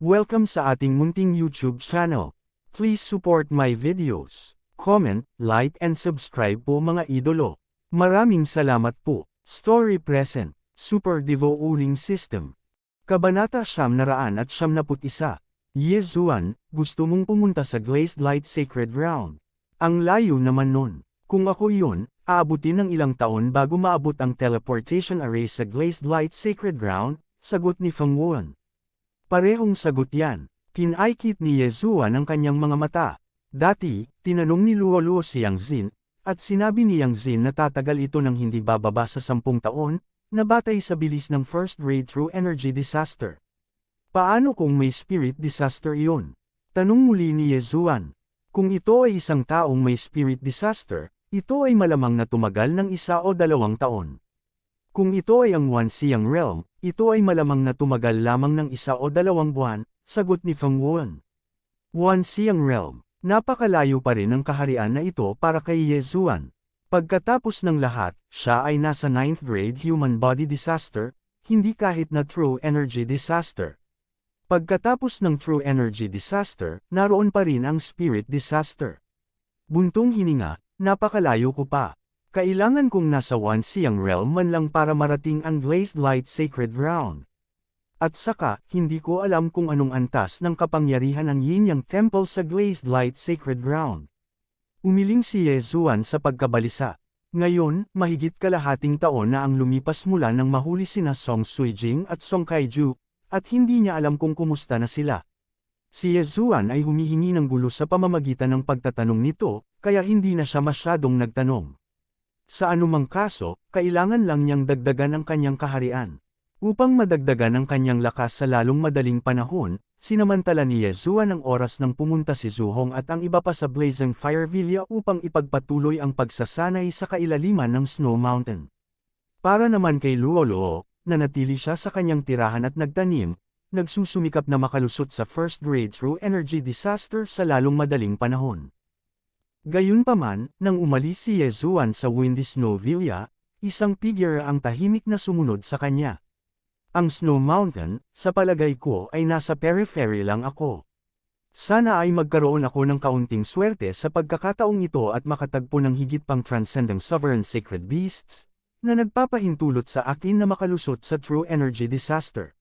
Welcome sa ating munting YouTube channel. Please support my videos. Comment, like and subscribe po mga idolo. Maraming salamat po. Story present. Super Devo Uling System. Kabanata 971. Yezuan, gusto mong pumunta sa Glazed Light Sacred Ground. Ang layo naman nun. Kung ako yun, aabutin ng ilang taon bago maabot ang teleportation array sa Glazed Light Sacred Ground, sagot ni Feng Wuan. Parehong sagot yan. Kinaikit ni Yezuan ang kanyang mga mata. Dati, tinanong ni Luoluo si Yang Xin, at sinabi ni Yang Xin na tatagal ito ng hindi bababa sa 10 taon, na batay sa bilis ng first grade true energy disaster. Paano kung may spirit disaster iyon? Tanong muli ni Yezuan. Kung ito ay isang taong may spirit disaster, ito ay malamang na tumagal ng 1 o 2 taon. Kung ito ay ang Wanxiang Realm, ito ay malamang na tumagal lamang ng 1 o 2 buwan, sagot ni Feng Wuan. Wanxiang Realm, napakalayo pa rin ang kaharian na ito para kay Yezuan. Pagkatapos ng lahat, siya ay nasa 9th grade human body disaster, hindi kahit na true energy disaster. Pagkatapos ng true energy disaster, naroon pa rin ang spirit disaster. Buntong hininga, napakalayo ko pa. Kailangan kong nasa Wanxiang Realm man lang para marating ang Glazed Light Sacred Ground. At saka, hindi ko alam kung anong antas ng kapangyarihan ng Yin-Yang Temple sa Glazed Light Sacred Ground. Umiling si Yezuan sa pagkabalisa. Ngayon, mahigit kalahating taon na ang lumipas mula nang mahuli sina Song Suijing at Song Kaiju, at hindi niya alam kung kumusta na sila. Si Yezuan ay humihingi ng gulo sa pamamagitan ng pagtatanong nito, kaya hindi na siya masyadong nagtanong. Sa anumang kaso, kailangan lang niyang dagdagan ang kanyang kaharian. Upang madagdagan ang kanyang lakas sa lalong madaling panahon, sinamantala ni Yezuan ang oras ng pumunta si Zhuhong at ang iba pa sa Blazing Fire Villa upang ipagpatuloy ang pagsasanay sa kailaliman ng Snow Mountain. Para naman kay Luoluo, nanatili siya sa kanyang tirahan at nagtanim, nagsusumikap na makalusot sa first grade true energy disaster sa lalong madaling panahon. Gayunpaman, nang umalis si Yezuan sa Windy Snow Villa, isang figure ang tahimik na sumunod sa kanya. Ang Snow Mountain, sa palagay ko ay nasa periphery lang ako. Sana ay magkaroon ako ng kaunting swerte sa pagkakataong ito at makatagpo ng higit pang transcending sovereign sacred beasts, na nagpapahintulot sa akin na makalusot sa true energy disaster.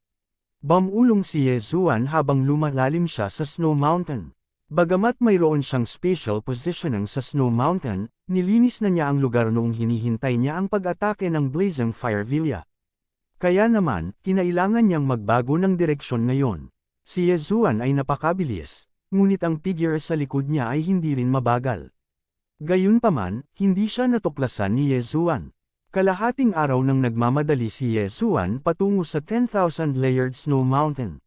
Bumulong si Yezuan habang lumalalim siya sa Snow Mountain. Bagamat mayroon siyang spatial positioning sa Snow Mountain, nilinis na niya ang lugar noong hinihintay niya ang pag-atake ng Blazing Fire Villa. Kaya naman, kinailangan niyang magbago ng direksyon ngayon. Si Yezuan ay napakabilis, ngunit ang figure sa likod niya ay hindi rin mabagal. Gayunpaman, hindi siya natuklasan ni Yezuan. Kalahating araw nang nagmamadali si Yezuan patungo sa 10,000 layered Snow Mountain.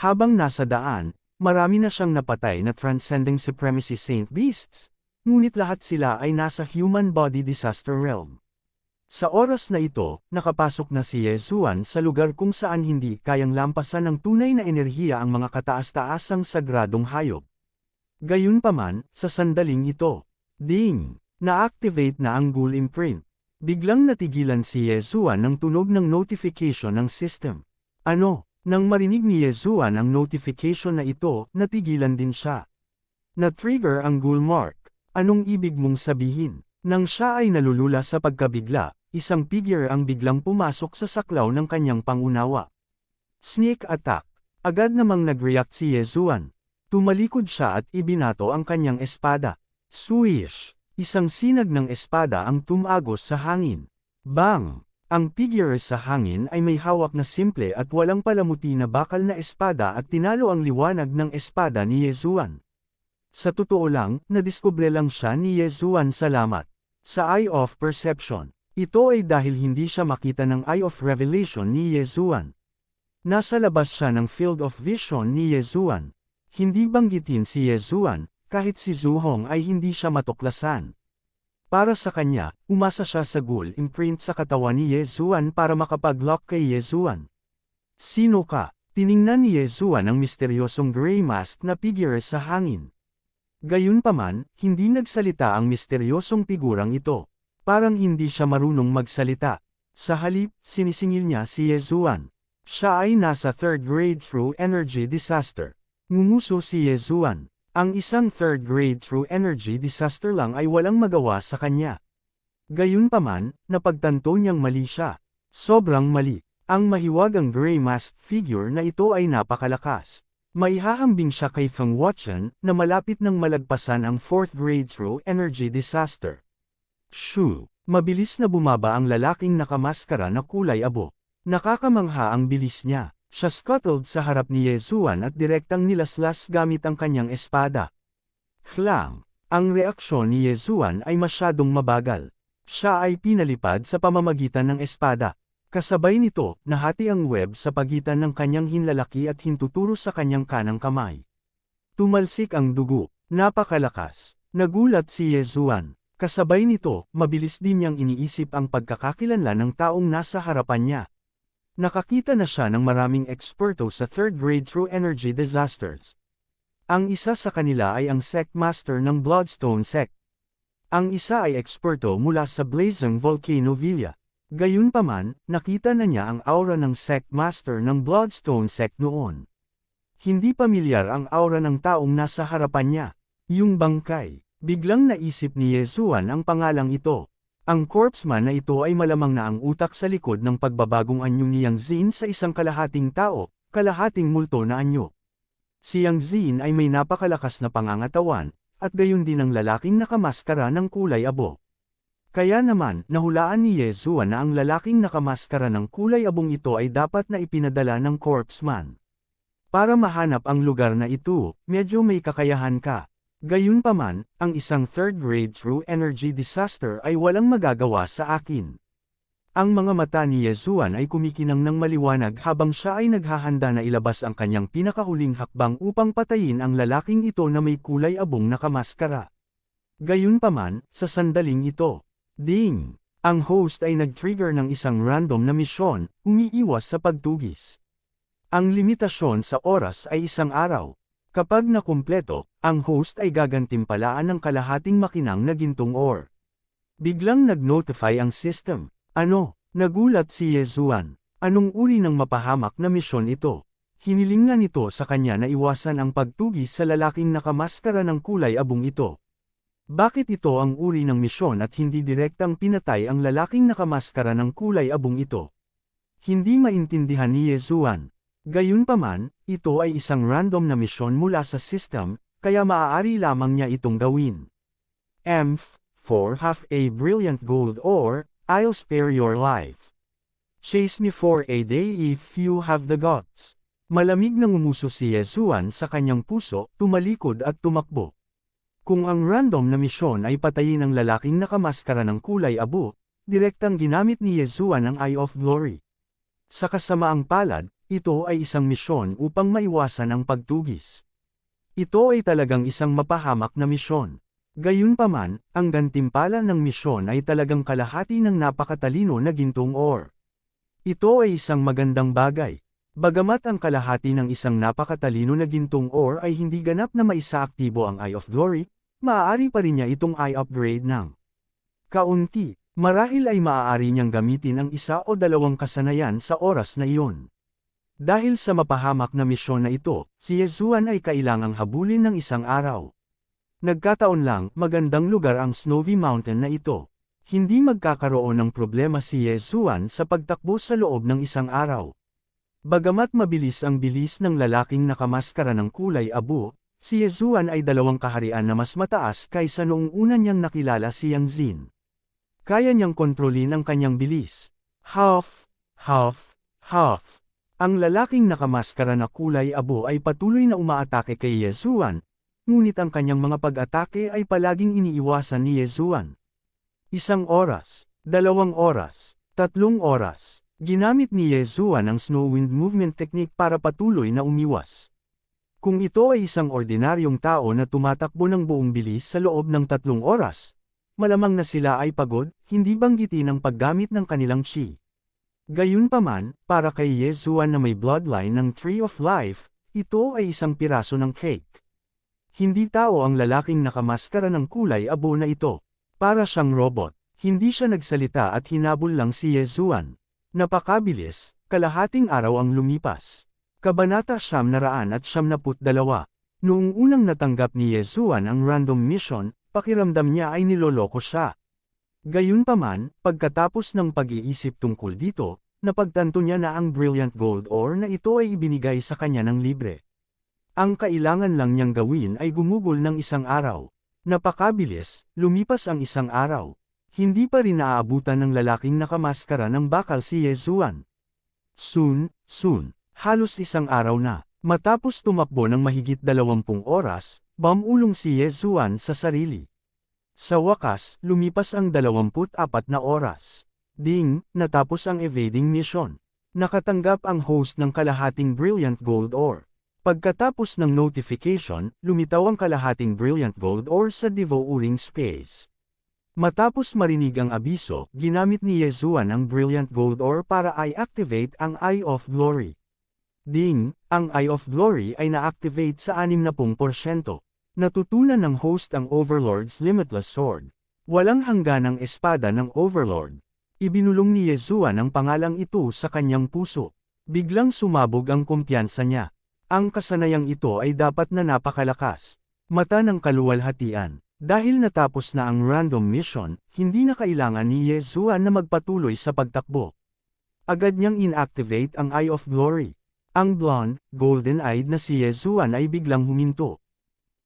Habang nasa daan, marami na siyang napatay na transcending supremacy saint beasts, ngunit lahat sila ay nasa human body disaster realm. Sa oras na ito, nakapasok na si Yezuan sa lugar kung saan hindi kayang lampasan ng tunay na enerhiya ang mga kataas-taasang sagradong hayop. Gayunpaman, sa sandaling ito, ding! Na-activate na ang Ghoul Imprint. Biglang natigilan si Yezuan ng tunog ng notification ng system. Ano? Nang marinig ni Yezuan ang notification na ito, natigilan din siya. Na-trigger ang Ghoul Mark. Anong ibig mong sabihin? Nang siya ay nalulula sa pagkabigla, isang figure ang biglang pumasok sa saklaw ng kanyang pangunawa. Sneak attack. Agad namang nag-react si Yezuan. Tumalikod siya at ibinato ang kanyang espada. Swish! Isang sinag ng espada ang tumagos sa hangin. Bang! Ang figure sa hangin ay may hawak na simple at walang palamuti na bakal na espada at tinalo ang liwanag ng espada ni Yezuan. Sa totoo lang, nadiskubre lang siya ni Yezuan salamat sa Eye of Perception. Ito ay dahil hindi siya makita ng Eye of Revelation ni Yezuan. Nasa labas siya ng Field of Vision ni Yezuan. Hindi banggitin si Yezuan, kahit si Zhuhong ay hindi siya matuklasan. Para sa kanya, umasa siya sa Ghoul Imprint sa katawan ni Yezuan para makapag-lock kay Yezuan. Sino ka? Tiningnan ni Yezuan ang misteryosong gray mask na figure sa hangin. Gayunpaman, hindi nagsalita ang misteryosong figurang ito. Parang hindi siya marunong magsalita. Sa halip, sinisingil niya si Yezuan. Siya ay nasa third grade through energy disaster. Ngumuso si Yezuan. Ang isang third grade true energy disaster lang ay walang magawa sa kanya. Gayunpaman, napagtanto niyang mali siya. Sobrang mali. Ang mahiwagang gray masked figure na ito ay napakalakas. Maihahambing siya kay Feng Wuchen na malapit nang malagpasan ang fourth grade true energy disaster. Shoo! Mabilis na bumaba ang lalaking nakamaskara na kulay abo. Nakakamangha ang bilis niya. Siya scuttled sa harap ni Yezuan at direktang nilaslas gamit ang kanyang espada. Klang! Ang reaksyon ni Yezuan ay masyadong mabagal. Siya ay pinalipad sa pamamagitan ng espada. Kasabay nito, nahati ang web sa pagitan ng kanyang hinlalaki at hintuturo sa kanyang kanang kamay. Tumalsik ang dugo. Napakalakas. Nagulat si Yezuan. Kasabay nito, mabilis din niyang iniisip ang pagkakakilanlan ng taong nasa harapan niya. Nakakita na siya ng maraming eksperto sa third grade true energy disasters. Ang isa sa kanila ay ang sect master ng Bloodstone sect. Ang isa ay eksperto mula sa Blazing Volcano Villa. Gayunpaman, nakita na niya ang aura ng sect master ng Bloodstone sect noon. Hindi pamilyar ang aura ng taong nasa harapan niya. Yung bangkay. Biglang naisip ni Yezuan ang pangalang ito. Ang corpseman na ito ay malamang na ang utak sa likod ng pagbabagong anyo ni Yang Zin sa isang kalahating tao, kalahating multo na anyo. Si Yang Zin ay may napakalakas na pangangatawan, at gayon din ang lalaking nakamaskara ng kulay abo. Kaya naman, nahulaan ni Yezuan na ang lalaking nakamaskara ng kulay abong ito ay dapat na ipinadala ng corpseman. Para mahanap ang lugar na ito, medyo may kakayahan ka. Gayunpaman, ang isang third grade true energy disaster ay walang magagawa sa akin. Ang mga mata ni Yezuan ay kumikinang ng maliwanag habang siya ay naghahanda na ilabas ang kanyang pinakahuling hakbang upang patayin ang lalaking ito na may kulay abong nakamaskara. Gayunpaman, sa sandaling ito, ding! Ang host ay nag-trigger ng isang random na misyon, umiiwas sa pagtugis. Ang limitasyon sa oras ay isang araw. Kapag nakumpleto, ang host ay gagantimpalaan ng kalahating makinang na gintong ore. Biglang nag-notify ang system. Ano? Nagulat si Yezuan. Anong uri ng mapahamak na misyon ito? Hiniling nga nito sa kanya na iwasan ang pagtugis sa lalaking nakamaskara ng kulay abong ito. Bakit ito ang uri ng misyon at hindi direktang pinatay ang lalaking nakamaskara ng kulay abong ito? Hindi maintindihan ni Yezuan. Gayunpaman, ito ay isang random na misyon mula sa system, kaya maaari lamang niya itong gawin. For half a brilliant gold ore, I'll spare your life. Chase me for a day if you have the guts. Malamig na ngumuso si Yezuan sa kanyang puso, tumalikod at tumakbo. Kung ang random na misyon ay patayin ang lalaking nakamaskara ng kulay abo, direktang ginamit ni Yezuan ang Eye of Glory. Sa kasamaang palad, ito ay isang misyon upang maiwasan ang pagtugis. Ito ay talagang isang mapahamak na misyon. Gayunpaman, ang gantimpala ng misyon ay talagang kalahati ng napakatalino na gintong ore. Ito ay isang magandang bagay. Bagamat ang kalahati ng isang napakatalino na gintong ore ay hindi ganap na maisaaktibo ang Eye of Glory, maaari pa rin niya itong eye upgrade ng kaunti. Marahil ay maaari niyang gamitin ang isa o dalawang kasanayan sa oras na iyon. Dahil sa mapahamak na misyon na ito, si Yezuan ay kailangang habulin ng isang araw. Nagkataon lang, magandang lugar ang Snowy Mountain na ito. Hindi magkakaroon ng problema si Yezuan sa pagtakbo sa loob ng isang araw. Bagamat mabilis ang bilis ng lalaking nakamaskara ng kulay abo, si Yezuan ay dalawang kaharian na mas mataas kaysa noong una niyang nakilala si Yang Zin. Kaya niyang kontrolin ang kanyang bilis. Huff, huff, huff. Ang lalaking nakamaskara na kulay abo ay patuloy na umaatake kay Yezuan, ngunit ang kanyang mga pag-atake ay palaging iniiwasan ni Yezuan. 1 oras, 2 oras, 3 oras. Ginamit ni Yezuan ang Snow Wind Movement Technique para patuloy na umiwas. Kung ito ay isang ordinaryong tao na tumatakbo ng buong bilis sa loob ng 3 oras, malamang na sila ay pagod, hindi banggitin ang paggamit ng kanilang chi. Gayunpaman, para kay Yezuan na may bloodline ng Tree of Life, ito ay isang piraso ng cake. Hindi tao ang lalaking nakamaskara ng kulay abo na ito. Para siyang robot. Hindi siya nagsalita at hinabol lang si Yezuan. Napakabilis, kalahating araw ang lumipas. Kabanata 972. Noong unang natanggap ni Yesuan ang random mission, pakiramdam niya ay niloloko siya. Gayunpaman, pagkatapos ng pag-iisip tungkol dito, napagtanto niya na ang brilliant gold ore na ito ay ibinigay sa kanya ng libre. Ang kailangan lang niyang gawin ay gumugol ng isang araw. Napakabilis, lumipas ang isang araw. Hindi pa rin naaabutan ng lalaking nakamaskara ng bakal si Yesuan. Soon, halos isang araw na. Matapos tumakbo ng mahigit 20 oras, bumulong si Yesuan sa sarili. Sa wakas, lumipas ang 24 na oras. Ding, natapos ang evading mission. Nakatanggap ang host ng kalahating brilliant gold ore. Pagkatapos ng notification, lumitaw ang kalahating brilliant gold ore sa devouring space. Matapos marinig ang abiso, ginamit ni Yesuan ang brilliant gold ore para i-activate ang Eye of Glory. Ding, ang Eye of Glory ay na-activate sa 60%. Natutunan ng host ang Overlord's Limitless Sword. Walang hangganang espada ng Overlord. Ibinulong ni Yesuan ang pangalang ito sa kanyang puso. Biglang sumabog ang kumpiyansa niya. Ang kasanayang ito ay dapat na napakalakas. Mata ng kaluwalhatian. Dahil natapos na ang random mission, hindi na kailangan ni Yesuan na magpatuloy sa pagtakbo. Agad niyang inactivate ang Eye of Glory. Ang blonde, golden-eyed na si Yesuan ay biglang huminto.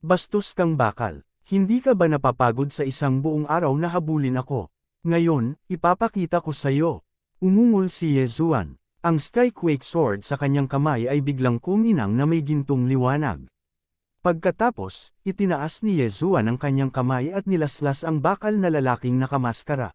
Bastos kang bakal. Hindi ka ba napapagod sa isang buong araw na habulin ako? Ngayon, ipapakita ko sa iyo. Umungol si Yesuan. Ang Skyquake Sword sa kanyang kamay ay biglang kuminang na may gintong liwanag. Pagkatapos, itinaas ni Yesuan ang kanyang kamay at nilaslas ang bakal na lalaking nakamaskara.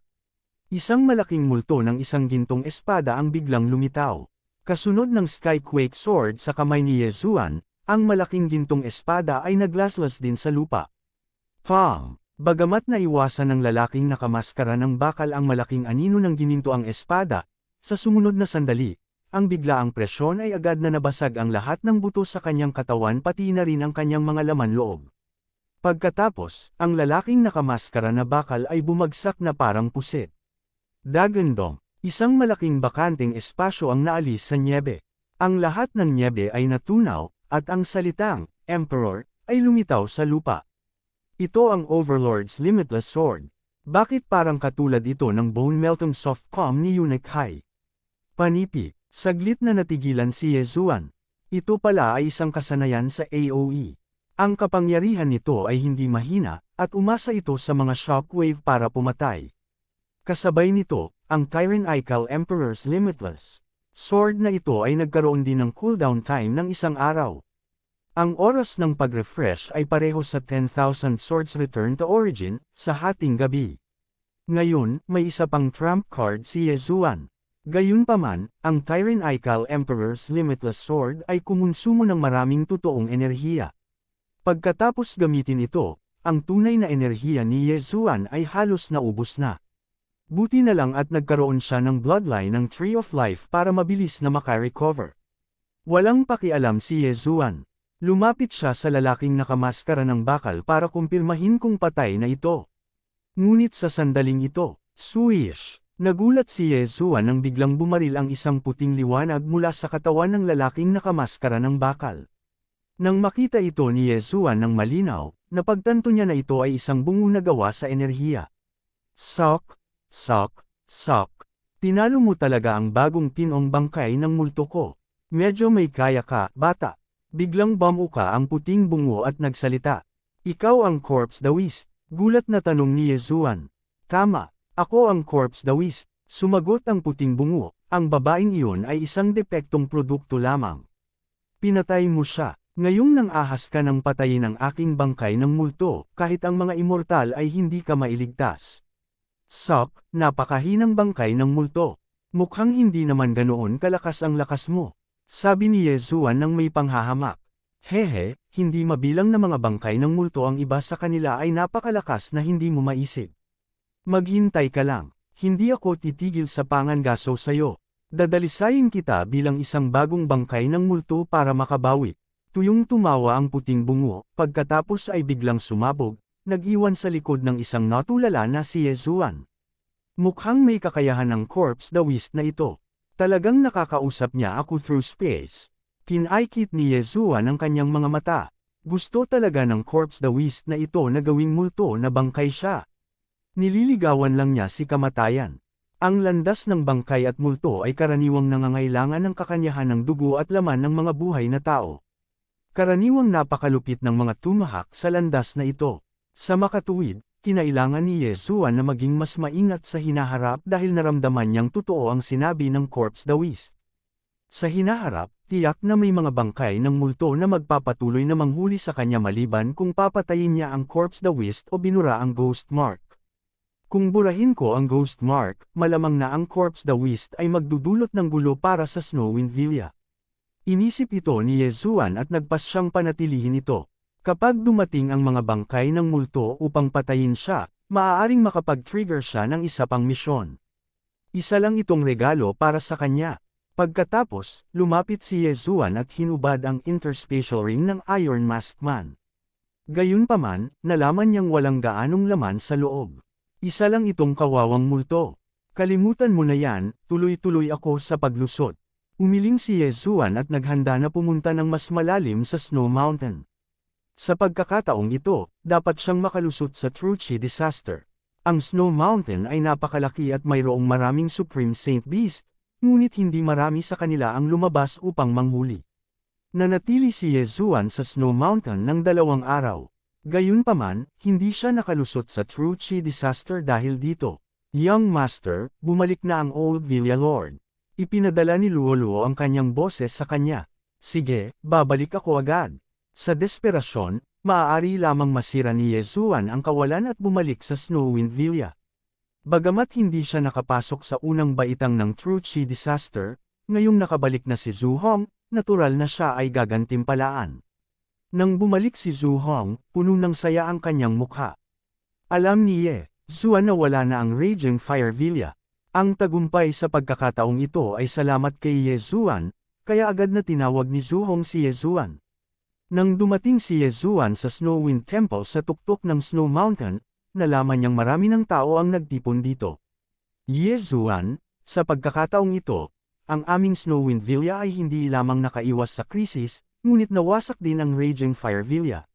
Isang malaking multo ng isang gintong espada ang biglang lumitaw. Kasunod ng Skyquake Sword sa kamay ni Yesuan, ang malaking gintong espada ay naglaslas din sa lupa. Pang! Bagamat naiwasan ng lalaking nakamaskara ng bakal ang malaking anino ng ginintoang espada, sa sumunod na sandali, ang biglaang presyon ay agad na nabasag ang lahat ng buto sa kanyang katawan pati na rin ang kanyang mga laman loob. Pagkatapos, ang lalaking nakamaskara na bakal ay bumagsak na parang pusit. Dagandong! Isang malaking bakanteng espasyo ang naalis sa nyebe. Ang lahat ng nyebe ay natunaw, at ang salitang, Emperor, ay lumitaw sa lupa. Ito ang Overlord's Limitless Sword. Bakit parang katulad ito ng bone melting soft palm ni Eunuch Hai? Panipi, saglit na natigilan si Yesuan. Ito pala ay isang kasanayan sa AOE. Ang kapangyarihan nito ay hindi mahina, at umasa ito sa mga shockwave para pumatay. Kasabay nito, ang Tyrannical Emperor's Limitless Sword na ito ay nagkaroon din ng cooldown time ng isang araw. Ang oras ng pag-refresh ay pareho sa 10,000 Swords Return to Origin, sa hating gabi. Ngayon, may isa pang trump card si Yesuan. Gayunpaman, ang Tyrannical Emperor's Limitless Sword ay kumonsumo ng maraming totoong enerhiya. Pagkatapos gamitin ito, ang tunay na enerhiya ni Yesuan ay halos naubos na. Buti na lang at nagkaroon siya ng bloodline ng Tree of Life para mabilis na makarecover. Walang pakialam si Yesuan. Lumapit siya sa lalaking nakamaskara ng bakal para kumpirmahin kung patay na ito. Ngunit sa sandaling ito, swish! Nagulat si Yesuan nang biglang bumaril ang isang puting liwanag mula sa katawan ng lalaking nakamaskara ng bakal. Nang makita ito ni Yesuan ng malinaw, napagtanto niya na ito ay isang bungo na gawa sa enerhiya. Sok! Tinalo mo talaga ang bagong tinong bangkay ng multo ko. Medyo may kaya ka, bata. Biglang bumuka ang puting bungo at nagsalita. Ikaw ang Corpse Dawist. Gulat na tanong ni Yesuan. Tama, ako ang Corpse Dawist. Sumagot ang puting bungo. Ang babaeng iyon ay isang depektong produkto lamang. Pinatay mo siya. Ngayong nang ahas ka ng patayin ang aking bangkay ng multo, kahit ang mga immortal ay hindi ka mailigtas. Sok, napakahinang bangkay ng multo. Mukhang hindi naman ganoon kalakas ang lakas mo. Sabi ni Yesuan nang may panghahamak. Hehe, hindi mabilang na mga bangkay ng multo ang iba sa kanila ay napakalakas na hindi mo maisip. Maghintay ka lang, hindi ako titigil sa pangangaso sayo. Dadalisayin kita bilang isang bagong bangkay ng multo para makabawi. Tuyong tumawa ang puting bungo, pagkatapos ay biglang sumabog, nag-iwan sa likod ng isang natulala na si Yesuan. Mukhang may kakayahan ng Corpse Dawist na ito. Talagang nakakausap niya ako through space. Kinaikit ni Yezuan ang kanyang mga mata. Gusto talaga ng Corpse Dawist na ito na gawing multo na bangkay siya. Nililigawan lang niya si kamatayan. Ang landas ng bangkay at multo ay karaniwang nangangailangan ng kakanyahan ng dugo at laman ng mga buhay na tao. Karaniwang napakalupit ng mga tumahak sa landas na ito. Sa makatuwid, kinailangan ni Yezuan na maging mas maingat sa hinaharap dahil naramdaman niyang totoo ang sinabi ng Corpse Dawist. Sa hinaharap, tiyak na may mga bangkay ng multo na magpapatuloy na manghuli sa kanya maliban kung papatayin niya ang Corpse Dawist o binura ang Ghost Mark. Kung burahin ko ang Ghost Mark, malamang na ang Corpse Dawist ay magdudulot ng gulo para sa Snowwind Villa. Inisip ito ni Yezuan at nagpasyang panatilihin ito. Kapag dumating ang mga bangkay ng multo upang patayin siya, maaaring makapag-trigger siya ng isa pang misyon. Isa lang itong regalo para sa kanya. Pagkatapos, lumapit si Yezuan at hinubad ang interspatial ring ng Iron Masked Man. Gayunpaman, nalaman niyang walang gaanong laman sa loob. Isa lang itong kawawang multo. Kalimutan mo na yan, tuloy-tuloy ako sa paglusot. Umiling si Yezuan at naghanda na pumunta ng mas malalim sa Snow Mountain. Sa pagkakataong ito, dapat siyang makalusot sa Truchi Disaster. Ang Snow Mountain ay napakalaki at mayroong maraming Supreme Saint Beast, ngunit hindi marami sa kanila ang lumabas upang manghuli. Nanatili si Yezuan sa Snow Mountain ng 2 araw. Gayunpaman, hindi siya nakalusot sa Truchi Disaster dahil dito. Young Master, bumalik na ang Old Villa Lord. Ipinadala ni Luoluo ang kanyang boses sa kanya. Sige, babalik ako agad. Sa desperasyon, maaari lamang masira ni Yezuan ang kawalan at bumalik sa Snowwind Villa. Bagamat hindi siya nakapasok sa unang baitang ng Truchi Disaster, ngayong nakabalik na si Zhu Hong, natural na siya ay gagantimpalaan. Nang bumalik si Zhu Hong, puno ng saya ang kanyang mukha. Alam ni Yezuan na wala na ang Raging Fire Villa. Ang tagumpay sa pagkakataong ito ay salamat kay Yezuan, kaya agad na tinawag ni Zhu Hong si Yezuan. Nang dumating si Yezuan sa Snowwind Temple sa tuktok ng Snow Mountain, nalaman niyang marami ng tao ang nagtipon dito. Yezuan, sa pagkakataong ito, ang aming Snowwind Villa ay hindi lamang nakaiwas sa krisis, ngunit nawasak din ang Raging Fire Villa.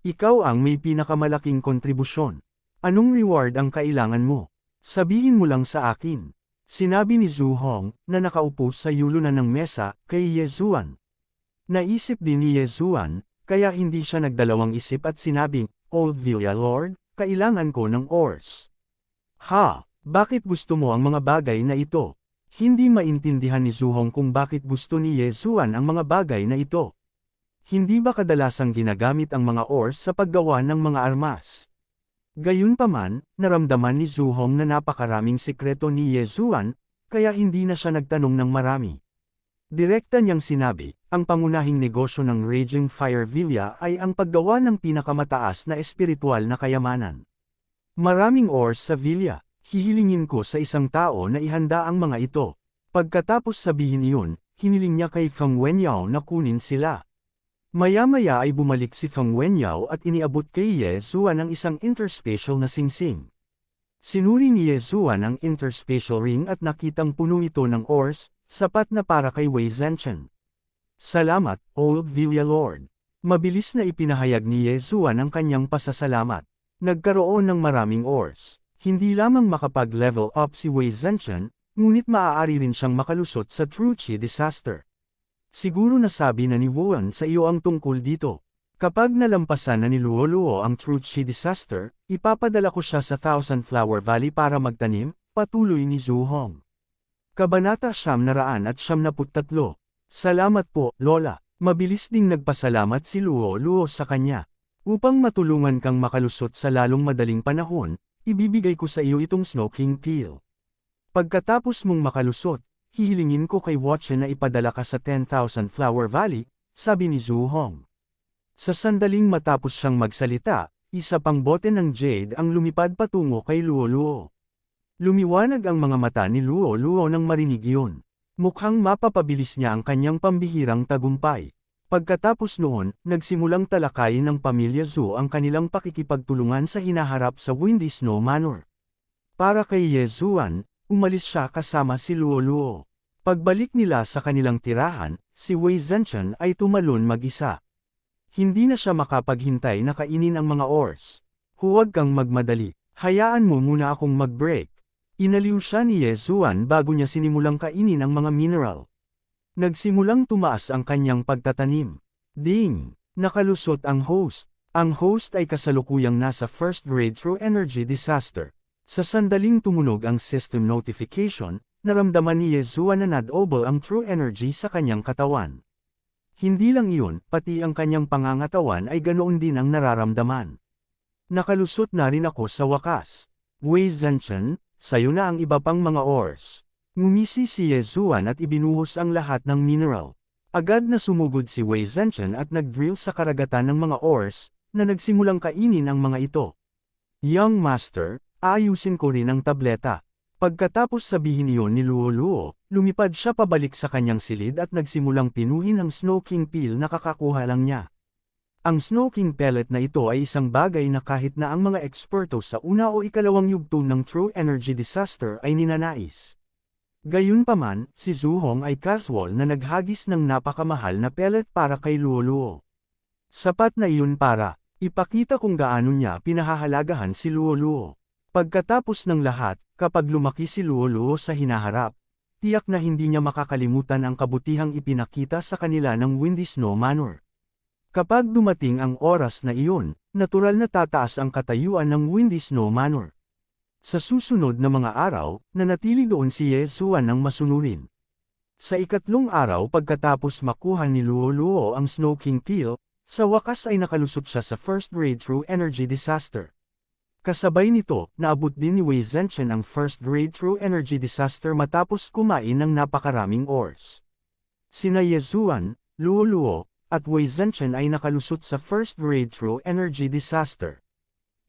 Ikaw ang may pinakamalaking kontribusyon. Anong reward ang kailangan mo? Sabihin mo lang sa akin. Sinabi ni Zhu Hong, na nakaupo sa yulunan ng mesa, kay Yezuan. Naisip din ni Yezuan, kaya hindi siya nagdalawang isip at sinabing, Old Villa Lord, kailangan ko ng ores. Ha, bakit gusto mo ang mga bagay na ito? Hindi maintindihan ni Zhu Hong kung bakit gusto ni Yezuan ang mga bagay na ito. Hindi ba kadalasang ginagamit ang mga ores sa paggawa ng mga armas? Gayunpaman, naramdaman ni Zhu Hong na napakaraming sikreto ni Yezuan, kaya hindi na siya nagtanong ng marami. Direkta niyang sinabi, ang pangunahing negosyo ng Raging Fire Villa ay ang paggawa ng pinakamataas na espiritual na kayamanan. Maraming ores sa villa. Hihilingin ko sa isang tao na ihanda ang mga ito. Pagkatapos sabihin iyon, hiniling niya kay Feng Wenyao na kunin sila. Maya-maya ay bumalik si Feng Wenyao at iniabot kay Yezuan ang isang interspatial na singsing. Sinuri ni Yezuan ang interspatial ring at nakitang puno ito ng ores, sapat na para kay Wei Zhenchen. Salamat, Old Villa Lord. Mabilis na ipinahayag ni Yezuan ang kanyang pasasalamat. Nagkaroon ng maraming ores. Hindi lamang makapag-level up si Wei Zhenchen, ngunit maaari rin siyang makalusot sa Truchi Disaster. Siguro nasabi na ni Wuan sa iyo ang tungkol dito. Kapag nalampasan na ni Luoluo ang Truchi Disaster, ipapadala ko siya sa Thousand Flower Valley para magtanim, patuloy ni Zhu Hong. Kabanata 973. Salamat po, Lola. Mabilis ding nagpasalamat si Luoluo sa kanya. Upang matulungan kang makalusot sa lalong madaling panahon, ibibigay ko sa iyo itong Snow King Peel. Pagkatapos mong makalusot, hihilingin ko kay Watchen na ipadala ka sa 10,000 Flower Valley, sabi ni Zhu Hong. Sa sandaling matapos siyang magsalita, isa pang bote ng jade ang lumipad patungo kay Luoluo. Lumiwanag ang mga mata ni Luoluo nang marinig iyon. Mukhang mapapabilis niya ang kanyang pambihirang tagumpay. Pagkatapos noon, nagsimulang talakayin ng pamilya Zhu ang kanilang pakikipagtulungan sa hinaharap sa Windy Snow Manor. Para kay Yezuan, umalis siya kasama si Luoluo. Pagbalik nila sa kanilang tirahan, si Wei Zhenchen ay tumalon mag-isa. Hindi na siya makapaghintay na kainin ang mga ores. Huwag kang magmadali, hayaan mo muna akong mag-break. Inaliw siya ni Ye Zuan bago niya sinimulang kainin ang mga mineral. Nagsimulang tumaas ang kanyang pagtatanim. Ding! Nakalusot ang host. Ang host ay kasalukuyang nasa first grade true energy disaster. Sa sandaling tumunog ang system notification, naramdaman ni Ye Zuan na nadobol ang true energy sa kanyang katawan. Hindi lang iyon, pati ang kanyang pangangatawan ay ganoon din ang nararamdaman. Nakalusot na rin ako sa wakas. Wei Zhenchen, sayo na ang iba pang mga ores. Ngumisi si Ye Zuan at ibinuhos ang lahat ng mineral. Agad na sumugod si Wei Zhenchen at nag-drill sa karagatan ng mga ores, na nagsimulang kainin ang mga ito. Young Master, ayusin ko rin ang tableta. Pagkatapos sabihin iyon ni Luo Luo, lumipad siya pabalik sa kanyang silid at nagsimulang pinuhin ang Snow King Peel na kakakuha lang niya. Ang Snow King Pellet na ito ay isang bagay na kahit na ang mga eksperto sa una o ikalawang yugto ng True Energy Disaster ay ninanais. Gayunpaman, si Zhu Hong ay casual na naghagis ng napakamahal na pellet para kay Luo Luo. Sapat na iyon para ipakita kung gaano niya pinahahalagahan si Luo Luo. Pagkatapos ng lahat, kapag lumaki si Luo Luo sa hinaharap, tiyak na hindi niya makakalimutan ang kabutihang ipinakita sa kanila ng Windy Snow Manor. Kapag dumating ang oras na iyon, natural na tataas ang katayuan ng Windy Snow Manor. Sa susunod na mga araw, nanatili doon si Ye Zuan ng masunurin. Sa ikatlong araw pagkatapos makuha ni Luo Luo ang Snow King Peel, sa wakas ay nakalusot siya sa first grade True Energy Disaster. Kasabay nito, naabot din ni Wei Zhenchen ang first grade True Energy Disaster matapos kumain ng napakaraming ores. Sina Ye Zuan, Luo Luo, at Wei Zhenchen ay nakalusot sa first grade True Energy Disaster.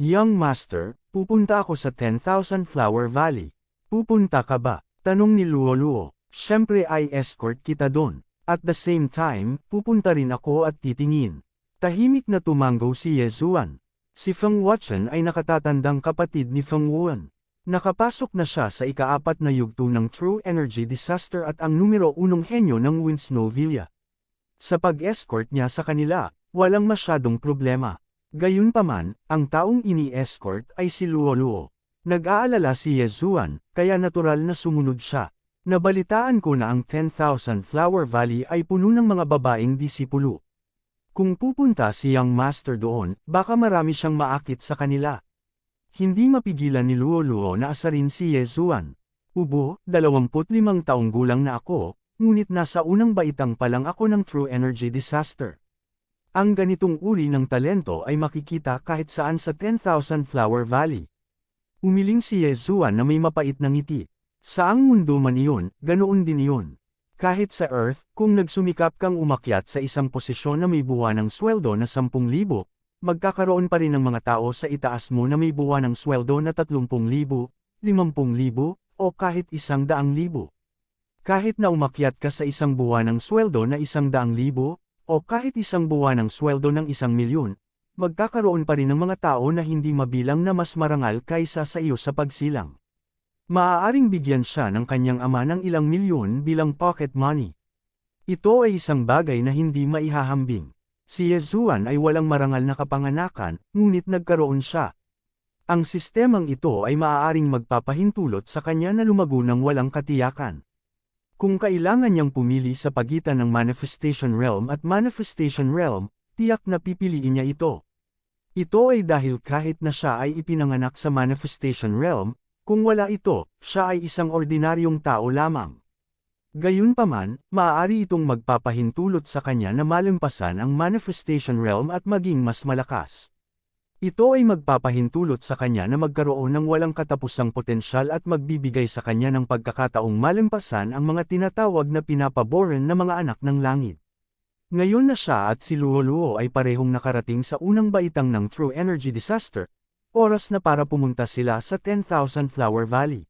Young Master, pupunta ako sa 10,000 Flower Valley. Pupunta ka ba? Tanong ni Luo Luo. Siyempre ay escort kita doon. At the same time, pupunta rin ako at titingin. Tahimik na tumanggo si Ye Zuan. Si Feng Wuchen ay nakatatandang kapatid ni Feng Wuan. Nakapasok na siya sa ika-4 na yugto ng True Energy Disaster at ang numero 1 henyo ng Wind Snow Villa. Sa pag-escort niya sa kanila, walang masyadong problema. Gayunpaman, ang taong ini-escort ay si Luo Luo. Nag-aalala si Ye Zuan, kaya natural na sumunod siya. Nabalitaan ko na ang 10,000 Flower Valley ay puno ng mga babaeng disipulo. Kung pupunta si Young Master doon, baka marami siyang maakit sa kanila. Hindi mapigilan ni Luo Luo na asarin si Ye Zuan. Ubo, 25 taong gulang na ako, ngunit nasa unang baitang pa lang ako ng True Energy Disaster. Ang ganitong uri ng talento ay makikita kahit saan sa 10,000 Flower Valley. Umiling si Ye Zuan na may mapait na ngiti. Saang mundo man iyon, ganoon din iyon. Kahit sa Earth, kung nagsumikap kang umakyat sa isang posisyon na may buwan ng sweldo na 10,000, magkakaroon pa rin ng mga tao sa itaas mo na may buwan ng sweldo na 30,000, 50,000, o kahit 100,000. Kahit na umakyat ka sa isang buwan ng sweldo na 100,000, o kahit isang buwan ng sweldo ng 1,000,000, magkakaroon pa rin ng mga tao na hindi mabilang na mas marangal kaysa sa iyo sa pagsilang. Maaaring bigyan siya ng kanyang ama ng ilang milyon bilang pocket money. Ito ay isang bagay na hindi maihahambing. Si Ye Zuan ay walang marangal na kapanganakan, ngunit nagkaroon siya. Ang sistemang ito ay maaaring magpapahintulot sa kanya na lumago ng walang katiyakan. Kung kailangan niyang pumili sa pagitan ng Manifestation Realm at Manifestation Realm, tiyak na pipiliin niya ito. Ito ay dahil kahit na siya ay ipinanganak sa Manifestation Realm, kung wala ito, siya ay isang ordinaryong tao lamang. Gayunpaman, maaari itong magpapahintulot sa kanya na malampasan ang Manifestation Realm at maging mas malakas. Ito ay magpapahintulot sa kanya na magkaroon ng walang katapusang potensyal at magbibigay sa kanya ng pagkakataong malampasan ang mga tinatawag na pinapaboran na mga anak ng langit. Ngayon na siya at si Luo Luo ay parehong nakarating sa unang baitang ng True Energy Disaster, oras na para pumunta sila sa 10,000 Flower Valley.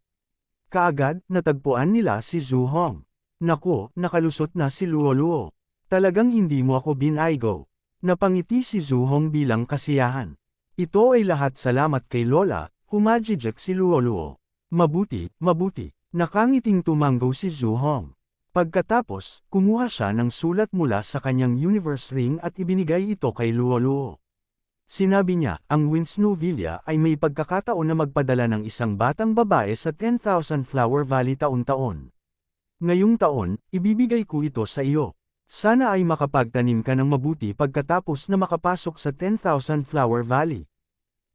Kaagad, natagpuan nila si Zhu Hong. Naku, nakalusot na si Luo Luo. Talagang hindi mo ako binaygo. Napangiti si Zhu Hong bilang kasiyahan. Ito ay lahat salamat kay Lola, humajijek si Luo Luo. Mabuti, mabuti. Nakangiting tumanggo si Zhu Hong. Pagkatapos, kumuha siya ng sulat mula sa kanyang universe ring at ibinigay ito kay Luoluo. Sinabi niya, ang Winsnow-Villa ay may pagkakataon na magpadala ng isang batang babae sa 10,000 Flower Valley taon-taon. Ngayong taon, ibibigay ko ito sa iyo. Sana ay makapagtanim ka ng mabuti pagkatapos na makapasok sa 10,000 Flower Valley.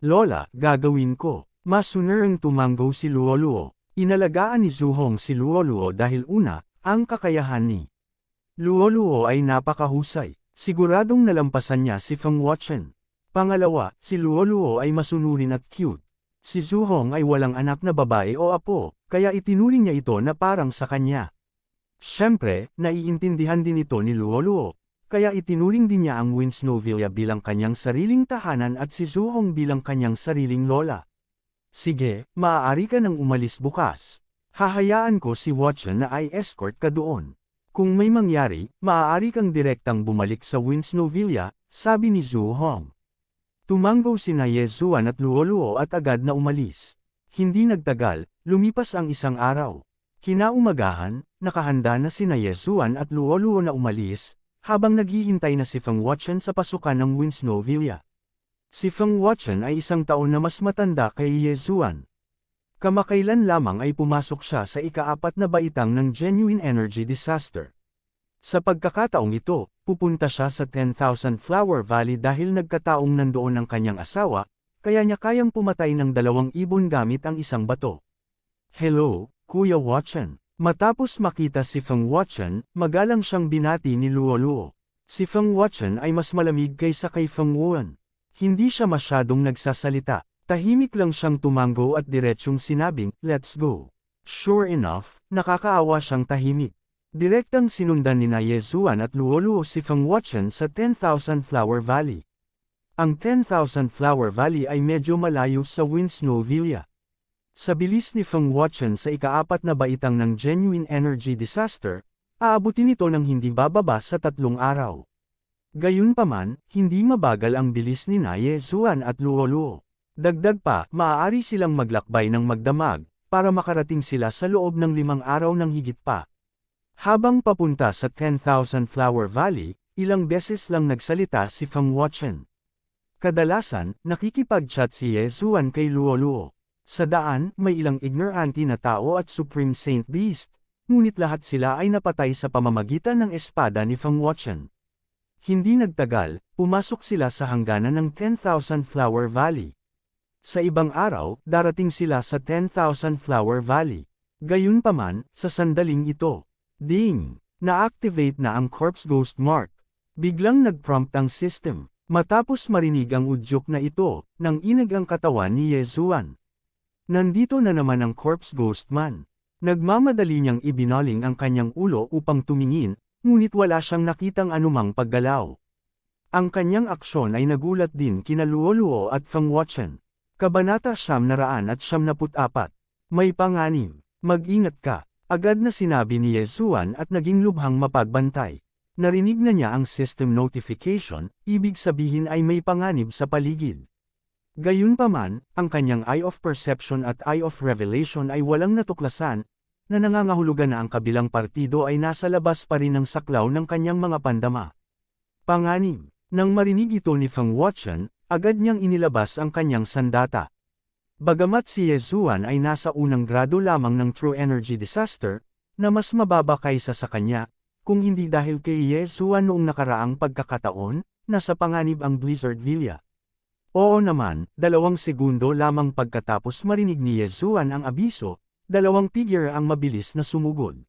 Lola, gagawin ko. Masunarang tumanggo si Luoluo. Inalagaan ni Zhuhong si Luoluo dahil una, ang kakayahan ni Luoluo ay napakahusay. Siguradong nalampasan niya si Feng Wuchen. Pangalawa, si Luoluo ay masunurin at cute. Si Zhuhong ay walang anak na babae o apo, kaya itinuring niya ito na parang sa kanya. Siyempre, naiintindihan din ito ni Luoluo, kaya itinuring din niya ang Winsnow-Villa bilang kanyang sariling tahanan at si Zhuhong bilang kanyang sariling lola. Sige, maaari ka nang umalis bukas. Hahayaan ko si Wuchen na ay escort ka doon. Kung may mangyari, maaari kang direktang bumalik sa Winsnow-Villa, sabi ni Zhuhong. Tumanggo sina Ye Zuan at Luoluo at agad na umalis. Hindi nagtagal, lumipas ang isang araw. Kinaumagahan, nakahanda na sina Ye Zuan at Luoluo na umalis, habang naghihintay na si Feng Wuchen sa pasukan ng Winsnow-Villa. Si Feng Wuchen ay isang taon na mas matanda kay Ye Zuan. Kamakailan lamang ay pumasok siya sa ika-4 na baitang ng Genuine Energy Disaster. Sa pagkakataong ito, pupunta siya sa 10,000 Flower Valley dahil nagkataong nandoon ang kanyang asawa, kaya niya kayang pumatay ng 2 ibon gamit ang isang bato. Hello, Kuya Wuchen. Matapos makita si Feng Wuchen, magalang siyang binati ni Luoluo. Si Feng Wuchen ay mas malamig kaysa kay Feng Wuan. Hindi siya masyadong nagsasalita. Tahimik lang siyang tumanggo at diretsyong sinabing, "Let's go." Sure enough, nakakaawa siyang tahimik. Direktang sinundan ni Ye Zuan at Luoluo si Feng Wuchen sa 10,000 Flower Valley. Ang 10,000 Flower Valley ay medyo malayo sa Winsnow-Villa. Sa bilis ni Feng Wuchen sa ika-4 na baitang ng Genuine Energy Disaster, aabutin ito ng hindi bababa sa 3 araw. Gayunpaman, hindi mabagal ang bilis ni Ye Zuan at Luoluo. Dagdag pa, maaari silang maglakbay ng magdamag, para makarating sila sa loob ng 5 araw ng higit pa. Habang papunta sa 10,000 Flower Valley, ilang beses lang nagsalita si Feng Wuchen. Kadalasan, nakikipag-chat si Ye Zuan kay Luoluo. Sa daan, may ilang ignorante na tao at Supreme Saint Beast, ngunit lahat sila ay napatay sa pamamagitan ng espada ni Feng Wuchen. Hindi nagtagal, pumasok sila sa hangganan ng 10,000 Flower Valley. Sa ibang araw, darating sila sa 10,000 Flower Valley. Gayunpaman, sa sandaling ito, ding! Na-activate na ang Corpse Ghost Mark. Biglang nag-prompt ang system. Matapos marinig ang udyok na ito, nang inag ang katawan ni Ye Zuan. Nandito na naman ang Corpse Ghost Man. Nagmamadali niyang ibinaling ang kanyang ulo upang tumingin, ngunit wala siyang nakitang anumang paggalaw. Ang kanyang aksyon ay nagulat din kina Luoluo at Feng Wuchen. Kabanata 974. May panganib. Mag-ingat ka. Agad na sinabi ni Ye Zuan at naging lubhang mapagbantay. Narinig na niya ang system notification, ibig sabihin ay may panganib sa paligid. Gayunpaman, ang kanyang Eye of Perception at Eye of Revelation ay walang natuklasan, na nangangahulugan na ang kabilang partido ay nasa labas pa rin ng saklaw ng kanyang mga pandama. Panganib. Nang marinig ito ni Feng Wuchen, agad niyang inilabas ang kanyang sandata. Bagamat si Ye Zuan ay nasa unang grado lamang ng True Energy Disaster, na mas mababa kaysa sa kanya, kung hindi dahil kay Ye Zuan noong nakaraang pagkakataon, nasa panganib ang Blizzard Villa. Oo naman, 2 segundo lamang pagkatapos marinig ni Ye Zuan ang abiso, 2 figure ang mabilis na sumugod.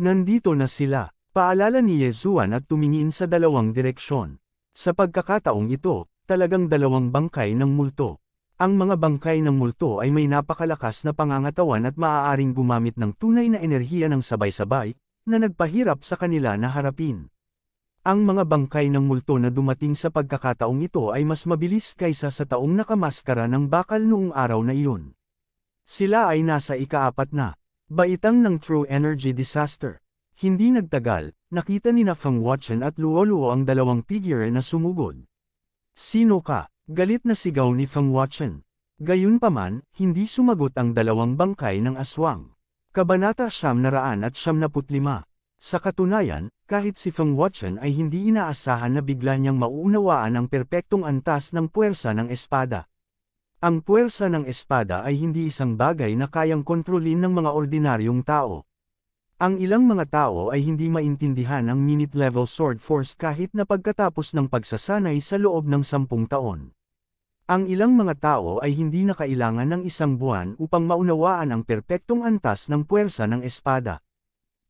Nandito na sila, paalala ni Ye Zuan at tumingin sa 2 direksyon. Sa pagkakataong ito, talagang 2 bangkay ng multo. Ang mga bangkay ng multo ay may napakalakas na pangangatawan at maaaring gumamit ng tunay na enerhiya ng sabay-sabay, na nagpahirap sa kanila na harapin. Ang mga bangkay ng multo na dumating sa pagkakataong ito ay mas mabilis kaysa sa taong nakamaskara ng bakal noong araw na iyon. Sila ay nasa ika-4 na baitang ng True Energy Disaster. Hindi nagtagal, nakita ni Feng Wuchen at Luoluo ang 2 figure na sumugod. Sino ka? Galit na sigaw ni Feng Wuchen. Gayunpaman, hindi sumagot ang 2 bangkay ng aswang. Kabanata 975. Sa katunayan, kahit si Feng Wuchen ay hindi inaasahan na bigla niyang mauunawaan ang perpektong antas ng puwersa ng espada. Ang puwersa ng espada ay hindi isang bagay na kayang kontrolin ng mga ordinaryong tao. Ang ilang mga tao ay hindi maintindihan ang minute-level sword force kahit na pagkatapos ng pagsasanay sa loob ng 10 taon. Ang ilang mga tao ay hindi na kailangan ng 1 buwan upang maunawaan ang perpektong antas ng puwersa ng espada.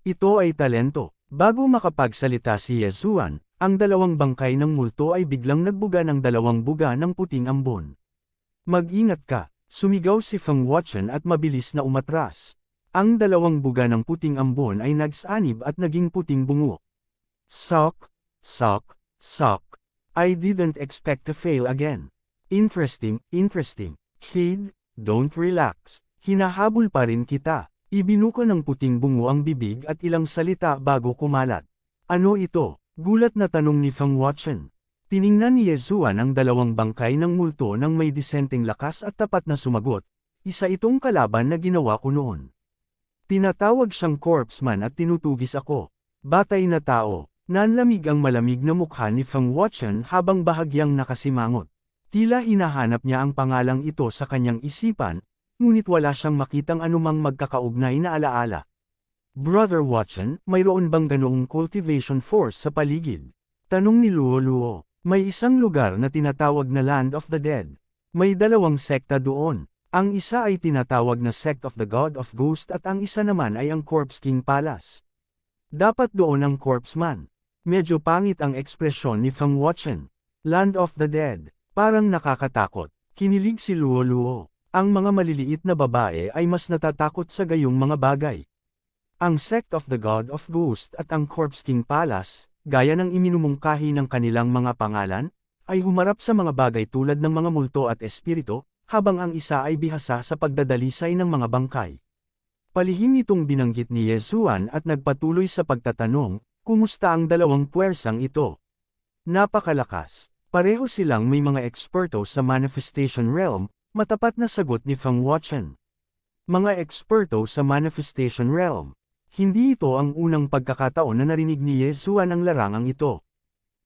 Ito ay talento. Bago makapagsalita si Yezuan, ang 2 bangkay ng multo ay biglang nagbuga ng 2 buga ng puting ambon. Mag-ingat ka, sumigaw si Feng Wuchen at mabilis na umatras. Ang 2 buga ng puting ambon ay nagsanib at naging puting bungo. Sok, sok, sok. I didn't expect to fail again. Interesting, interesting. Kid, don't relax. Hinahabol pa rin kita. Ibinuka ng puting bungo ang bibig at ilang salita bago kumalat. Ano ito? Gulat na tanong ni Feng Wuchen. Tiningnan ni Yezuan ang 2 bangkay ng multo nang may disenteng lakas at tapat na sumagot. Isa itong kalaban na ginawa ko noon. Tinatawag siyang corpseman at tinutugis ako. Batay na tao. Nanlamig ang malamig na mukha ni Feng Wuchen habang bahagyang nakasimangot. Tila hinahanap niya ang pangalang ito sa kanyang isipan, ngunit wala siyang makitang anumang magkakaugnay na alaala. Brother Wuchen, mayroon bang ganoong cultivation force sa paligid? Tanong ni Luo Luo. May isang lugar na tinatawag na Land of the Dead. May 2 sekta doon. Ang isa ay tinatawag na Sect of the God of Ghost at ang isa naman ay ang Corpse King Palace. Dapat doon ang corpseman. Medyo pangit ang ekspresyon ni Feng Wuchen. Land of the Dead. Parang nakakatakot. Kinilig si Luo Luo. Ang mga maliliit na babae ay mas natatakot sa gayong mga bagay. Ang Sect of the God of Ghost at ang Corpse King Palace, gaya ng iminumungkahi ng kanilang mga pangalan, ay humarap sa mga bagay tulad ng mga multo at espiritu, habang ang isa ay bihasa sa pagdadalisay ng mga bangkay. Palihim itong binanggit ni Yezuan at nagpatuloy sa pagtatanong, kumusta ang 2 puwersang ito? Napakalakas. Pareho silang may mga eksperto sa manifestation realm, matapat na sagot ni Feng Wuchen. Mga eksperto sa manifestation realm. Hindi ito ang unang pagkakataon na narinig ni Yezuan ang larangang ito.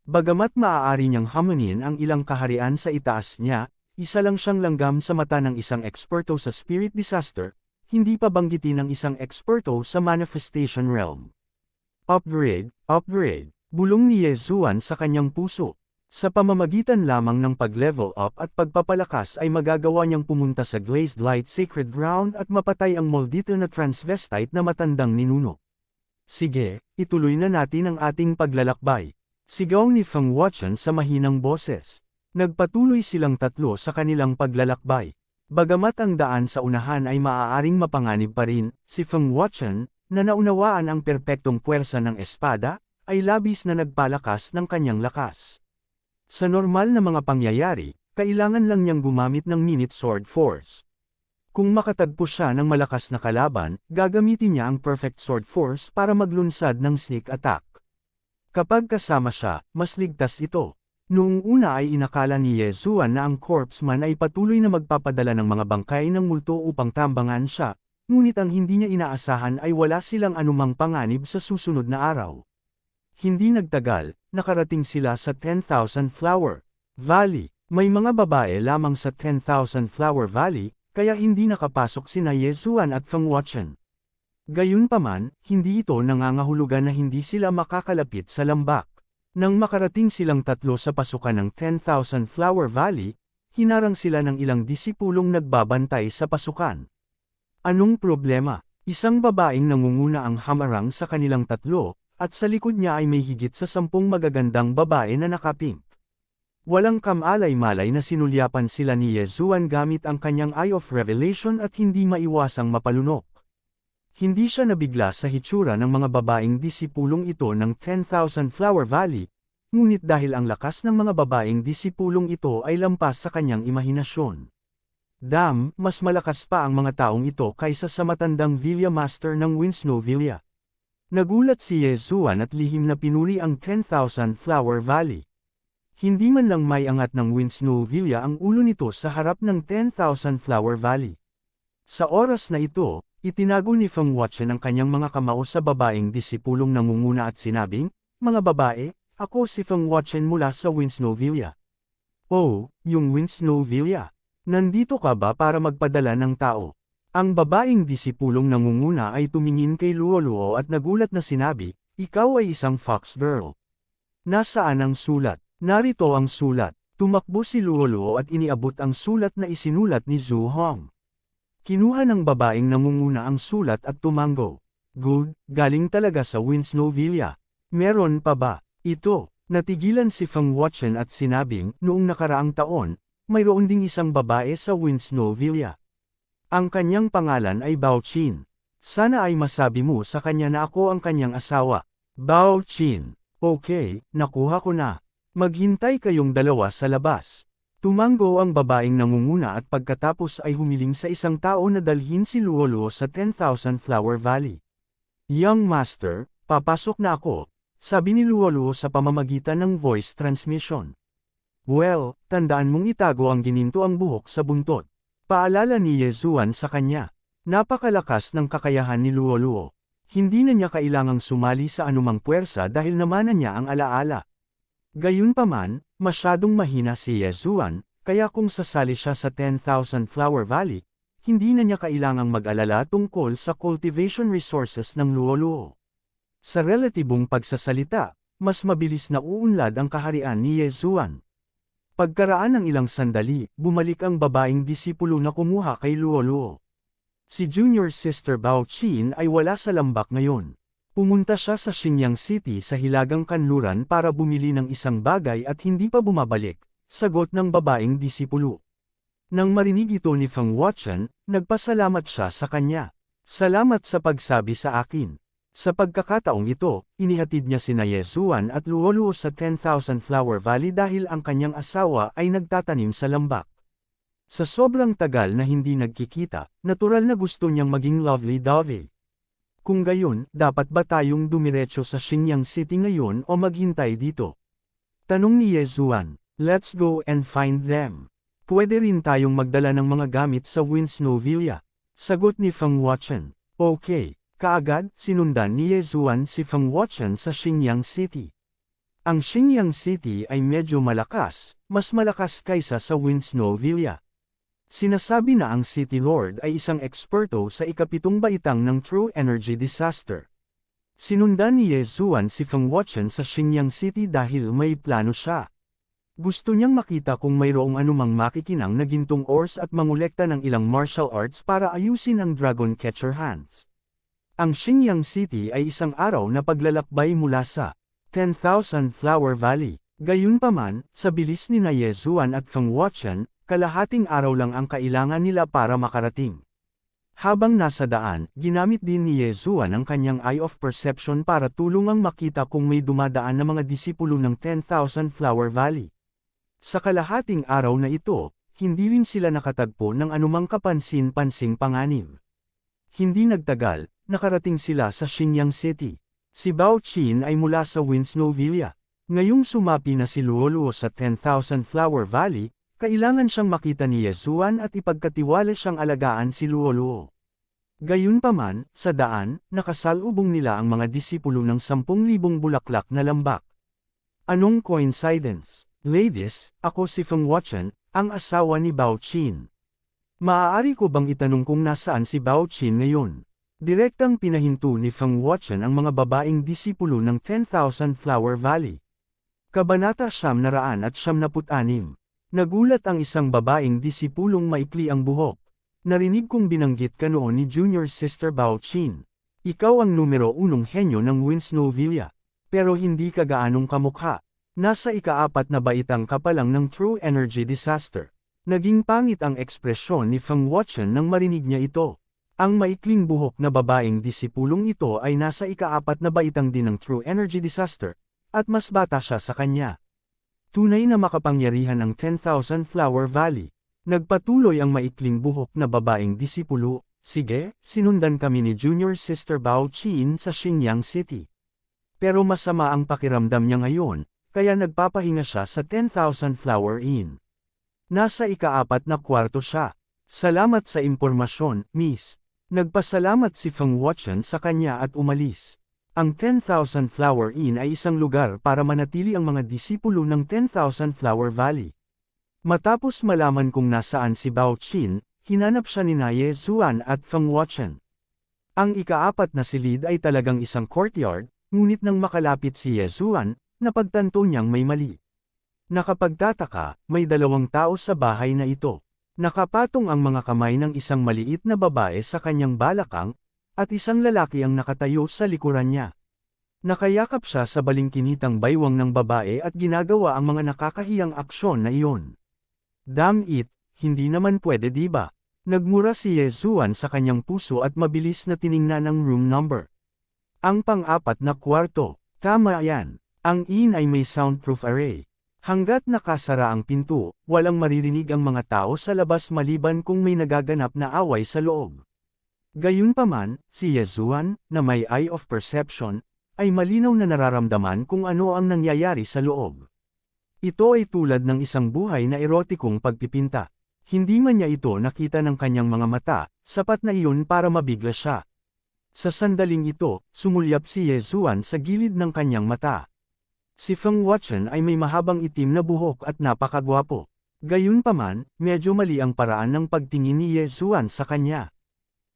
Bagamat maaari niyang hamunin ang ilang kaharian sa itaas niya, isa lang siyang langgam sa mata ng isang eksperto sa spirit disaster, hindi pa banggitin ng isang eksperto sa manifestation realm. Upgrade, upgrade, bulong ni Yezuan sa kanyang puso. Sa pamamagitan lamang ng pag-level up at pagpapalakas ay magagawa niyang pumunta sa Glazed Light Sacred Ground at mapatay ang maldito na transvestite na matandang ninuno. Sige, ituloy na natin ang ating paglalakbay. Sigaw ni Feng Wuchen sa mahinang boses. Nagpatuloy silang 3 sa kanilang paglalakbay. Bagamat ang daan sa unahan ay maaaring mapanganib pa rin, si Feng Wuchen, na naunawaan ang perpektong puwersa ng espada, ay labis na nagpalakas ng kanyang lakas. Sa normal na mga pangyayari, kailangan lang niyang gumamit ng minute sword force. Kung makatagpo siya ng malakas na kalaban, gagamitin niya ang perfect sword force para maglunsad ng sneak attack. Kapag kasama siya, mas ligtas ito. Noong una ay inakala ni Yezuan na ang corpseman ay patuloy na magpapadala ng mga bangkay ng multo upang tambangan siya, ngunit ang hindi niya inaasahan ay wala silang anumang panganib sa susunod na araw. Hindi nagtagal, nakarating sila sa 10,000 Flower Valley. May mga babae lamang sa 10,000 Flower Valley, kaya hindi nakapasok sina Yezuan at Feng Wuchen. Gayunpaman, hindi ito nangangahulugan na hindi sila makakalapit sa lambak. Nang makarating silang 3 sa pasukan ng 10,000 Flower Valley, hinarang sila ng ilang disipulong nagbabantay sa pasukan. Anong problema? Isang babaeng nangunguna ang hamarang sa kanilang 3, at sa likod niya ay may higit sa 10 magagandang babae na nakapink. Walang kamalay-malay na sinulyapan sila ni Yezuan gamit ang kanyang Eye of Revelation at hindi maiwasang mapalunok. Hindi siya nabigla sa hitsura ng mga babaeng disipulong ito ng 10,000 Flower Valley, ngunit dahil ang lakas ng mga babaeng disipulong ito ay lampas sa kanyang imahinasyon. Mas malakas pa ang mga taong ito kaysa sa matandang Villa Master ng Winsnow Villa. Nagulat si Yezuan at lihim na pinuri ang 10,000 Flower Valley. Hindi man lang may angat ng Winsnow Villa ang ulo nito sa harap ng 10,000 Flower Valley. Sa oras na ito, Itinago ni Feng Wuchen ang kanyang mga kamao sa babaeng disipulong nangunguna at sinabing, "Mga babae, ako si Feng Wuchen mula sa Winsnow-Villa." "Oh, yung Winsnow-Villa. Nandito ka ba para magpadala ng tao?" Ang babaeng disipulong nangunguna ay tumingin kay Luoluo at nagulat na sinabi, "Ikaw ay isang fox girl. Nasaan ang sulat?" "Narito ang sulat." Tumakbo si Luoluo at iniabot ang sulat na isinulat ni Zhu Hong. Kinuha ng babaeng nangunguna ang sulat at tumango. "Good, galing talaga sa Winsnow-Villa. Meron pa ba?" "Ito." Natigilan si Feng Wuchen at sinabing, "Noong nakaraang taon, mayroon ding isang babae sa Winsnow-Villa. Ang kanyang pangalan ay Bao Qin. Sana ay masabi mo sa kanya na ako ang kanyang asawa." "Bao Qin. Okay, nakuha ko na. Maghintay kayong dalawa sa labas." Tumango ang babaeng nangunguna at pagkatapos ay humiling sa isang tao na dalhin si Luoluo sa 10,000 Flower Valley. "Young Master, papasok na ako," sabi ni Luoluo sa pamamagitan ng voice transmission. "Well, tandaan mong itago ang gininto ang buhok sa buntot." Paalala ni Yezuan sa kanya. Napakalakas ng kakayahan ni Luoluo. Hindi na niya kailangang sumali sa anumang puwersa dahil namanan niya ang alaala. Gayunpaman, masyadong mahina si Yezuan, kaya kung sasali siya sa 10,000 Flower Valley, hindi na niya kailangang mag-alala tungkol sa cultivation resources ng Luoluo. Sa relatibong pagsasalita, mas mabilis na uunlad ang kaharian ni Yezuan. Pagkaraan ng ilang sandali, bumalik ang babaeng disipulo na kumuha kay Luoluo. Si Junior Sister Bao Qin ay wala sa lambak ngayon. Pumunta siya sa Xinyang City sa Hilagang Kanluran para bumili ng isang bagay at hindi pa bumabalik, sagot ng babaeng disipulo. Nang marinig ito ni Feng Wuchen, nagpasalamat siya sa kanya. "Salamat sa pagsabi sa akin." Sa pagkakataong ito, inihatid niya sina Yezuan at Luoluo sa 10,000 Flower Valley dahil ang kanyang asawa ay nagtatanim sa lambak. Sa sobrang tagal na hindi nagkikita, natural na gusto niyang maging lovey-dovey. "Kung gayon, dapat ba tayong dumiretso sa Xinyang City ngayon o maghintay dito?" tanong ni Yezuan. "Let's go and find them. Pwede rin tayong magdala ng mga gamit sa Winsnow-Villa," sagot ni Feng Wuchen. Okay, kaagad, sinundan ni Yezuan si Feng Wuchen sa Xinyang City. Ang Xinyang City ay medyo malakas, mas malakas kaysa sa Winsnow-Villa. Sinasabi na ang City Lord ay isang eksperto sa ikapitong baitang ng True Energy Disaster. Sinundan ni Yezuan si Feng Wuchen sa Xinyang City dahil may plano siya. Gusto niyang makita kung mayroong anumang makikinang na gintong ores at mangolekta ng ilang martial arts para ayusin ang Dragon Catcher Hands. Ang Xinyang City ay isang araw na paglalakbay mula sa 10,000 Flower Valley. Gayunpaman, sa bilis ni na Yezuan at Feng Wuchen, kalahating araw lang ang kailangan nila para makarating. Habang nasa daan, ginamit din ni Yezuan ang kanyang Eye of Perception para tulungang makita kung may dumadaan na mga disipulo ng 10,000 Flower Valley. Sa kalahating araw na ito, hindi rin sila nakatagpo ng anumang kapansin-pansing panganib. Hindi nagtagal, nakarating sila sa Xinyang City. Si Bao Qin ay mula sa Winsnow-Villa. Ngayong sumapi na si Luoluo sa 10,000 Flower Valley, kailangan siyang makita ni Yezuan at ipagkatiwala siyang alagaan si Luoluo. Gayunpaman, sa daan, nakasalubong nila ang mga disipulo ng 10,000 bulaklak na lambak. Anong coincidence? Ladies, ako si Feng Wuchen, ang asawa ni Bao Qin. Maaari ko bang itanong kung nasaan si Bao Qin ngayon? Direktang pinahinto ni Feng Wuchen ang mga babaeng disipulo ng 10,000 Flower Valley. Kabanata 996. Nagulat ang isang babaeng disipulong maikli ang buhok. Narinig kong binanggit ka noon ni Junior Sister Bao Qin. Ikaw ang numero 1 henyo ng Winsnow-Villa. Pero hindi ka gaanong kamukha. Nasa ika-4 na baitang ka pa lang ng True Energy Disaster. Naging pangit ang ekspresyon ni Feng Wuchen nang marinig niya ito. Ang maikling buhok na babaeng disipulong ito ay nasa ika-4 na baitang din ng True Energy Disaster, at mas bata siya sa kanya. Tunay na makapangyarihan ang 10,000 Flower Valley. Nagpatuloy ang maikling buhok na babaeng disipulo. Sige, sinundan kami ni Junior Sister Bao Qin sa Xinyang City. Pero masama ang pakiramdam niya ngayon, kaya nagpapahinga siya sa 10,000 Flower Inn. Nasa ika-4 na kwarto siya. Salamat sa impormasyon, Miss. Nagpasalamat si Feng Wuchen sa kanya at umalis. Ang 10,000 Flower Inn ay isang lugar para manatili ang mga disipulo ng 10,000 Flower Valley. Matapos malaman kung nasaan si Bao Qin, hinanap siya ni Ye Zuan at Feng Wuchen. Ang ikaapat na silid ay talagang isang courtyard, ngunit nang makalapit si Ye Zuan, napagtanto niyang may mali. Nakapagtataka, may dalawang tao sa bahay na ito. Nakapatong ang mga kamay ng isang maliit na babae sa kanyang balakang, at isang lalaki ang nakatayo sa likuran niya. Nakayakap siya sa balingkinitang baywang ng babae at ginagawa ang mga nakakahiyang aksyon na iyon. Damn it, hindi naman pwede diba? Nagmura si Ye Zuan sa kanyang puso at mabilis na tiningnan ang room number. Ang pang-apat na kwarto, tama yan. Ang inn ay may soundproof array. Hanggat nakasara ang pinto, walang maririnig ang mga tao sa labas maliban kung may nagaganap na away sa loob. Gayunpaman, si Ye Zuan, na may eye of perception, ay malinaw na nararamdaman kung ano ang nangyayari sa loob. Ito ay tulad ng isang buhay na erotikong pagpipinta. Hindi man niya ito nakita ng kanyang mga mata, sapat na iyon para mabigla siya. Sa sandaling ito, sumulyap si Ye Zuan sa gilid ng kanyang mata. Si Feng Wuchen ay may mahabang itim na buhok at napakagwapo. Gayunpaman, medyo mali ang paraan ng pagtingin ni Ye Zuan sa kanya.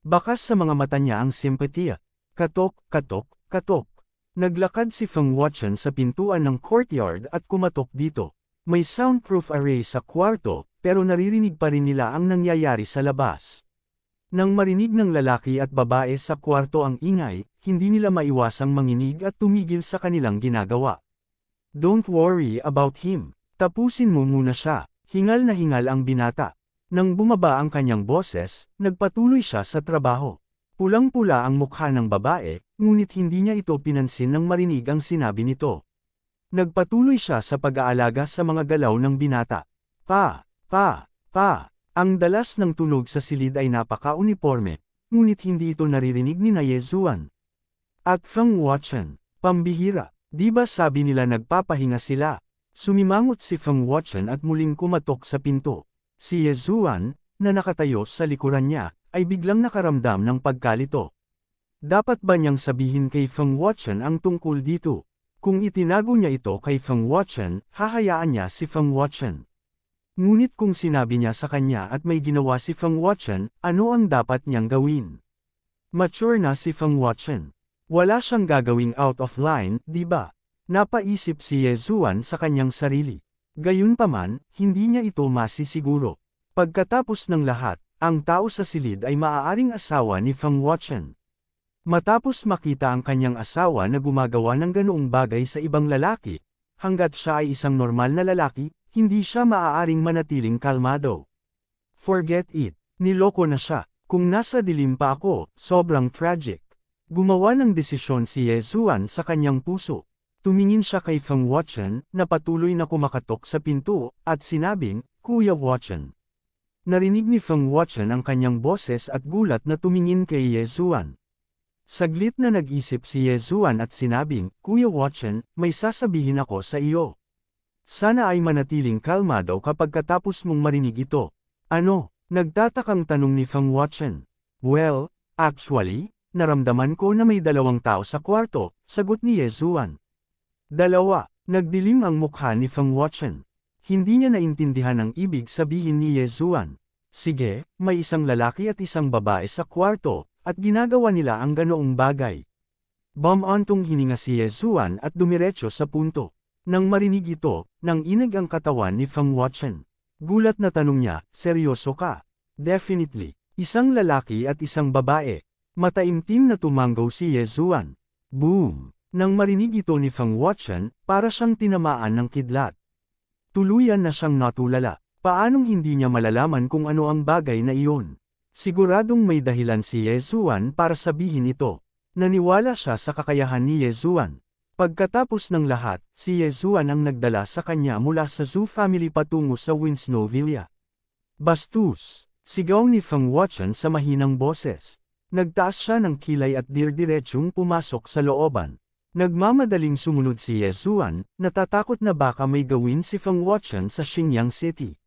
Bakas sa mga mata niya ang simpatiya. Katok, katok, katok. Naglakad si Feng Wuchen sa pintuan ng courtyard at kumatok dito. May soundproof array sa kwarto, pero naririnig pa rin nila ang nangyayari sa labas. Nang marinig ng lalaki at babae sa kwarto ang ingay, hindi nila maiwasang manginig at tumigil sa kanilang ginagawa. Don't worry about him. Tapusin mo muna siya. Hingal na hingal ang binata. Nang bumaba ang kanyang boses, nagpatuloy siya sa trabaho. Pulang-pula ang mukha ng babae, ngunit hindi niya ito pinansin nang marinig ang sinabi nito. Nagpatuloy siya sa pag-aalaga sa mga galaw ng binata. Pa. Ang dalas ng tunog sa silid ay napaka-uniforme, ngunit hindi ito naririnig ni Ye Zuan. At Feng Wuchen, pambihira. Di ba sabi nila nagpapahinga sila? Sumimangot si Feng Wuchen at muling kumatok sa pinto. Si Ye Zuan, na nakatayo sa likuran niya, ay biglang nakaramdam ng pagkalito. Dapat ba niyang sabihin kay Feng Wuchen ang tungkol dito? Kung itinago niya ito kay Feng Wuchen, hahayaan niya si Feng Wuchen. Ngunit kung sinabi niya sa kanya at may ginawa si Feng Wuchen, ano ang dapat niyang gawin? Mature na si Feng Wuchen. Wala siyang gagawing out of line, di ba? Napaisip si Ye Zuan sa kanyang sarili. Gayunpaman, hindi niya ito masisiguro. Pagkatapos ng lahat, ang tao sa silid ay maaaring asawa ni Feng Wuchen. Matapos makita ang kanyang asawa na gumagawa ng ganoong bagay sa ibang lalaki, hanggat siya ay isang normal na lalaki, hindi siya maaaring manatiling kalmado. Forget it, niloko na siya. Kung nasa dilim pa ako, sobrang tragic. Gumawa ng desisyon si Ye Zuan sa kanyang puso. Tumingin siya kay Feng Wuchen, na patuloy na kumakatok sa pinto, at sinabing, Kuya Wuchen. Narinig ni Feng Wuchen ang kanyang boses at gulat na tumingin kay Ye Zuan. Saglit na nag-isip si Ye Zuan at sinabing, Kuya Wuchen, may sasabihin ako sa iyo. Sana ay manatiling kalmado kapag katapos mong marinig ito. Ano? Nagtatakang tanong ni Feng Wuchen. Well, actually, naramdaman ko na may dalawang tao sa kwarto, sagot ni Ye Zuan. Dalawa, nagdilim ang mukha ni Feng Wuchen. Hindi niya naintindihan ang ibig sabihin ni Ye Zuan. Sige, may isang lalaki at isang babae sa kwarto, at ginagawa nila ang ganoong bagay. Bumantong hininga si Ye Zuan at dumiretso sa punto. Nang marinig ito, nanginig ang katawan ni Feng Wuchen. Gulat na tanong niya, seryoso ka? Definitely. Isang lalaki at isang babae. Mataimtim na tumanggaw si Ye Zuan. Boom! Nang marinig ito ni Feng Wuchen, para siyang tinamaan ng kidlat. Tuluyan na siyang natulala. Paanong hindi niya malalaman kung ano ang bagay na iyon? Siguradong may dahilan si Ye Zuan para sabihin ito. Naniwala siya sa kakayahan ni Ye Zuan. Pagkatapos ng lahat, si Ye Zuan ang nagdala sa kanya mula sa Zhu family patungo sa Winslow Villa. Bastos! Sigaw ni Feng Wuchen sa mahinang boses. Nagtaas siya ng kilay at dirdiretsong pumasok sa looban. Nagmamadaling sumunod si Ye Zuan, natatakot na baka may gawin si Feng Wuchen sa Xinjiang City.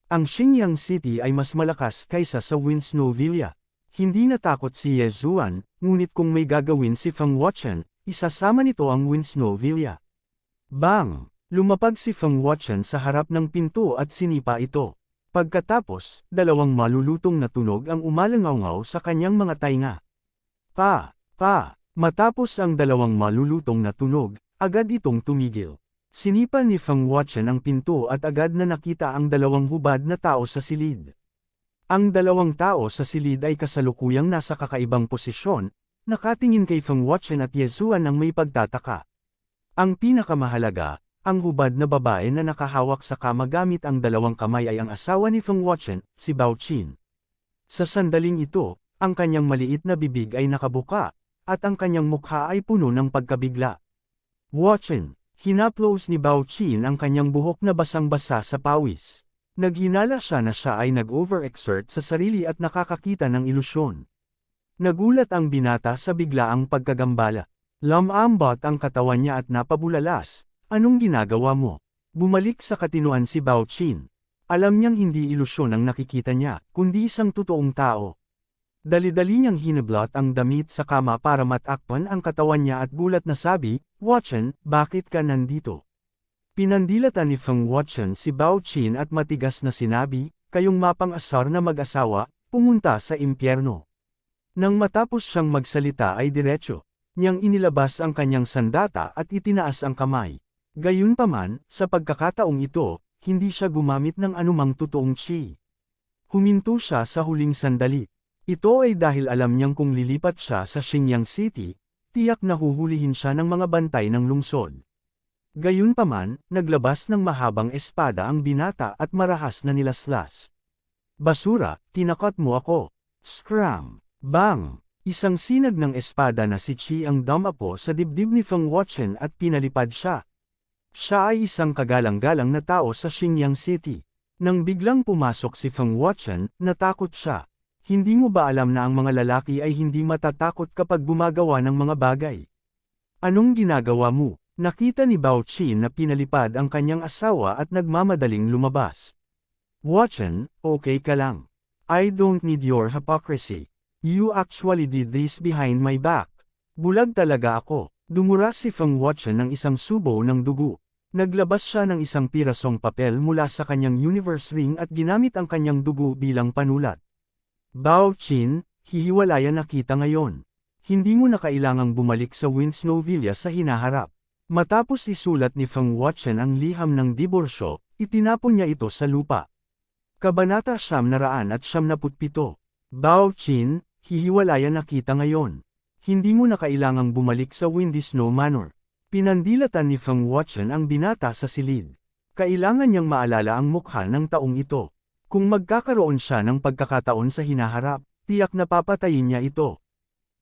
Ang Xinjiang City ay mas malakas kaysa sa Winslow Villa. Hindi natakot si Yezuan, ngunit kung may gagawin si Feng Wuchen, isasama nito ang Winsnow Villa. Bang! Lumapag si Feng Wuchen sa harap ng pinto at sinipa ito. Pagkatapos, dalawang malulutong na tunog ang umalangaw sa kanyang mga tainga. Pa! Matapos ang dalawang malulutong na tunog, agad itong tumigil. Sinipa ni Feng Wuchen ang pinto at agad na nakita ang dalawang hubad na tao sa silid. Ang dalawang tao sa silid ay kasalukuyang nasa kakaibang posisyon, nakatingin kay Feng Wuchen at Yezuan ng may pagtataka. Ang pinakamahalaga, ang hubad na babae na nakahawak sa kama gamit ang dalawang kamay ay ang asawa ni Feng Wuchen, si Bao Qin. Sa sandaling ito, ang kanyang maliit na bibig ay nakabuka, at ang kanyang mukha ay puno ng pagkabigla. Wuchen, hinaplos ni Bao Qin ang kanyang buhok na basang-basa sa pawis. Naghinala siya na siya ay nag-overexert sa sarili at nakakakita ng ilusyon. Nagulat ang binata sa biglaang pagkagambala. Lumambot ang katawan niya at napabulalas. Anong ginagawa mo? Bumalik sa katinuan si Bao Qin. Alam niyang hindi ilusyon ang nakikita niya, kundi isang totoong tao. Dali-dali niyang hinablot ang damit sa kama para matakpan ang katawan niya at gulat na sabi, Wuchen, bakit ka nandito? Pinandilatan ni Feng Wuchen si Bao Qin at matigas na sinabi, kayong mapang-asar na mag-asawa, pumunta sa impyerno. Nang matapos siyang magsalita ay diretso niyang inilabas ang kanyang sandata at itinaas ang kamay. Gayunpaman, sa pagkakataong ito, hindi siya gumamit ng anumang totoong chi. Huminto siya sa huling sandali. Ito ay dahil alam niyang kung lilipat siya sa Xinjiang City, tiyak na huhulihin siya ng mga bantay ng lungsod. Gayunpaman, naglabas ng mahabang espada ang binata at marahas na nilaslas. Basura, tinakot mo ako. Scram! Bang! Isang sinag ng espada na si Qi ang dumapo sa dibdib ni Feng Wuchen at pinalipad siya. Siya ay isang kagalang-galang na tao sa Xinjiang City. Nang biglang pumasok si Feng Wuchen, natakot siya. Hindi mo ba alam na ang mga lalaki ay hindi matatakot kapag gumagawa ng mga bagay? Anong ginagawa mo? Nakita ni Bao Qin na pinalipad ang kanyang asawa at nagmamadaling lumabas. Wuchen, okay ka lang. I don't need your hypocrisy. You actually did this behind my back. Bulag talaga ako. Dumura si Feng Wuchen ng isang subo ng dugo. Naglabas siya ng isang pirasong papel mula sa kanyang universe ring at ginamit ang kanyang dugo bilang panulat. Bao Qin, hihiwalayan na kita ngayon. Hindi mo na kailangang bumalik sa Winsnow Villa sa hinaharap. Matapos isulat ni Feng Wuchen ang liham ng diborsyo, itinapon niya ito sa lupa. Kabanata 997. Bao Qin, hihiwalayan na kita ngayon. Hindi mo na kailangang bumalik sa Windy Snow Manor. Pinandilatan ni Feng Wuchen ang binata sa silid. Kailangan niyang maalala ang mukha ng taong ito. Kung magkakaroon siya ng pagkakataon sa hinaharap, tiyak na papatayin niya ito.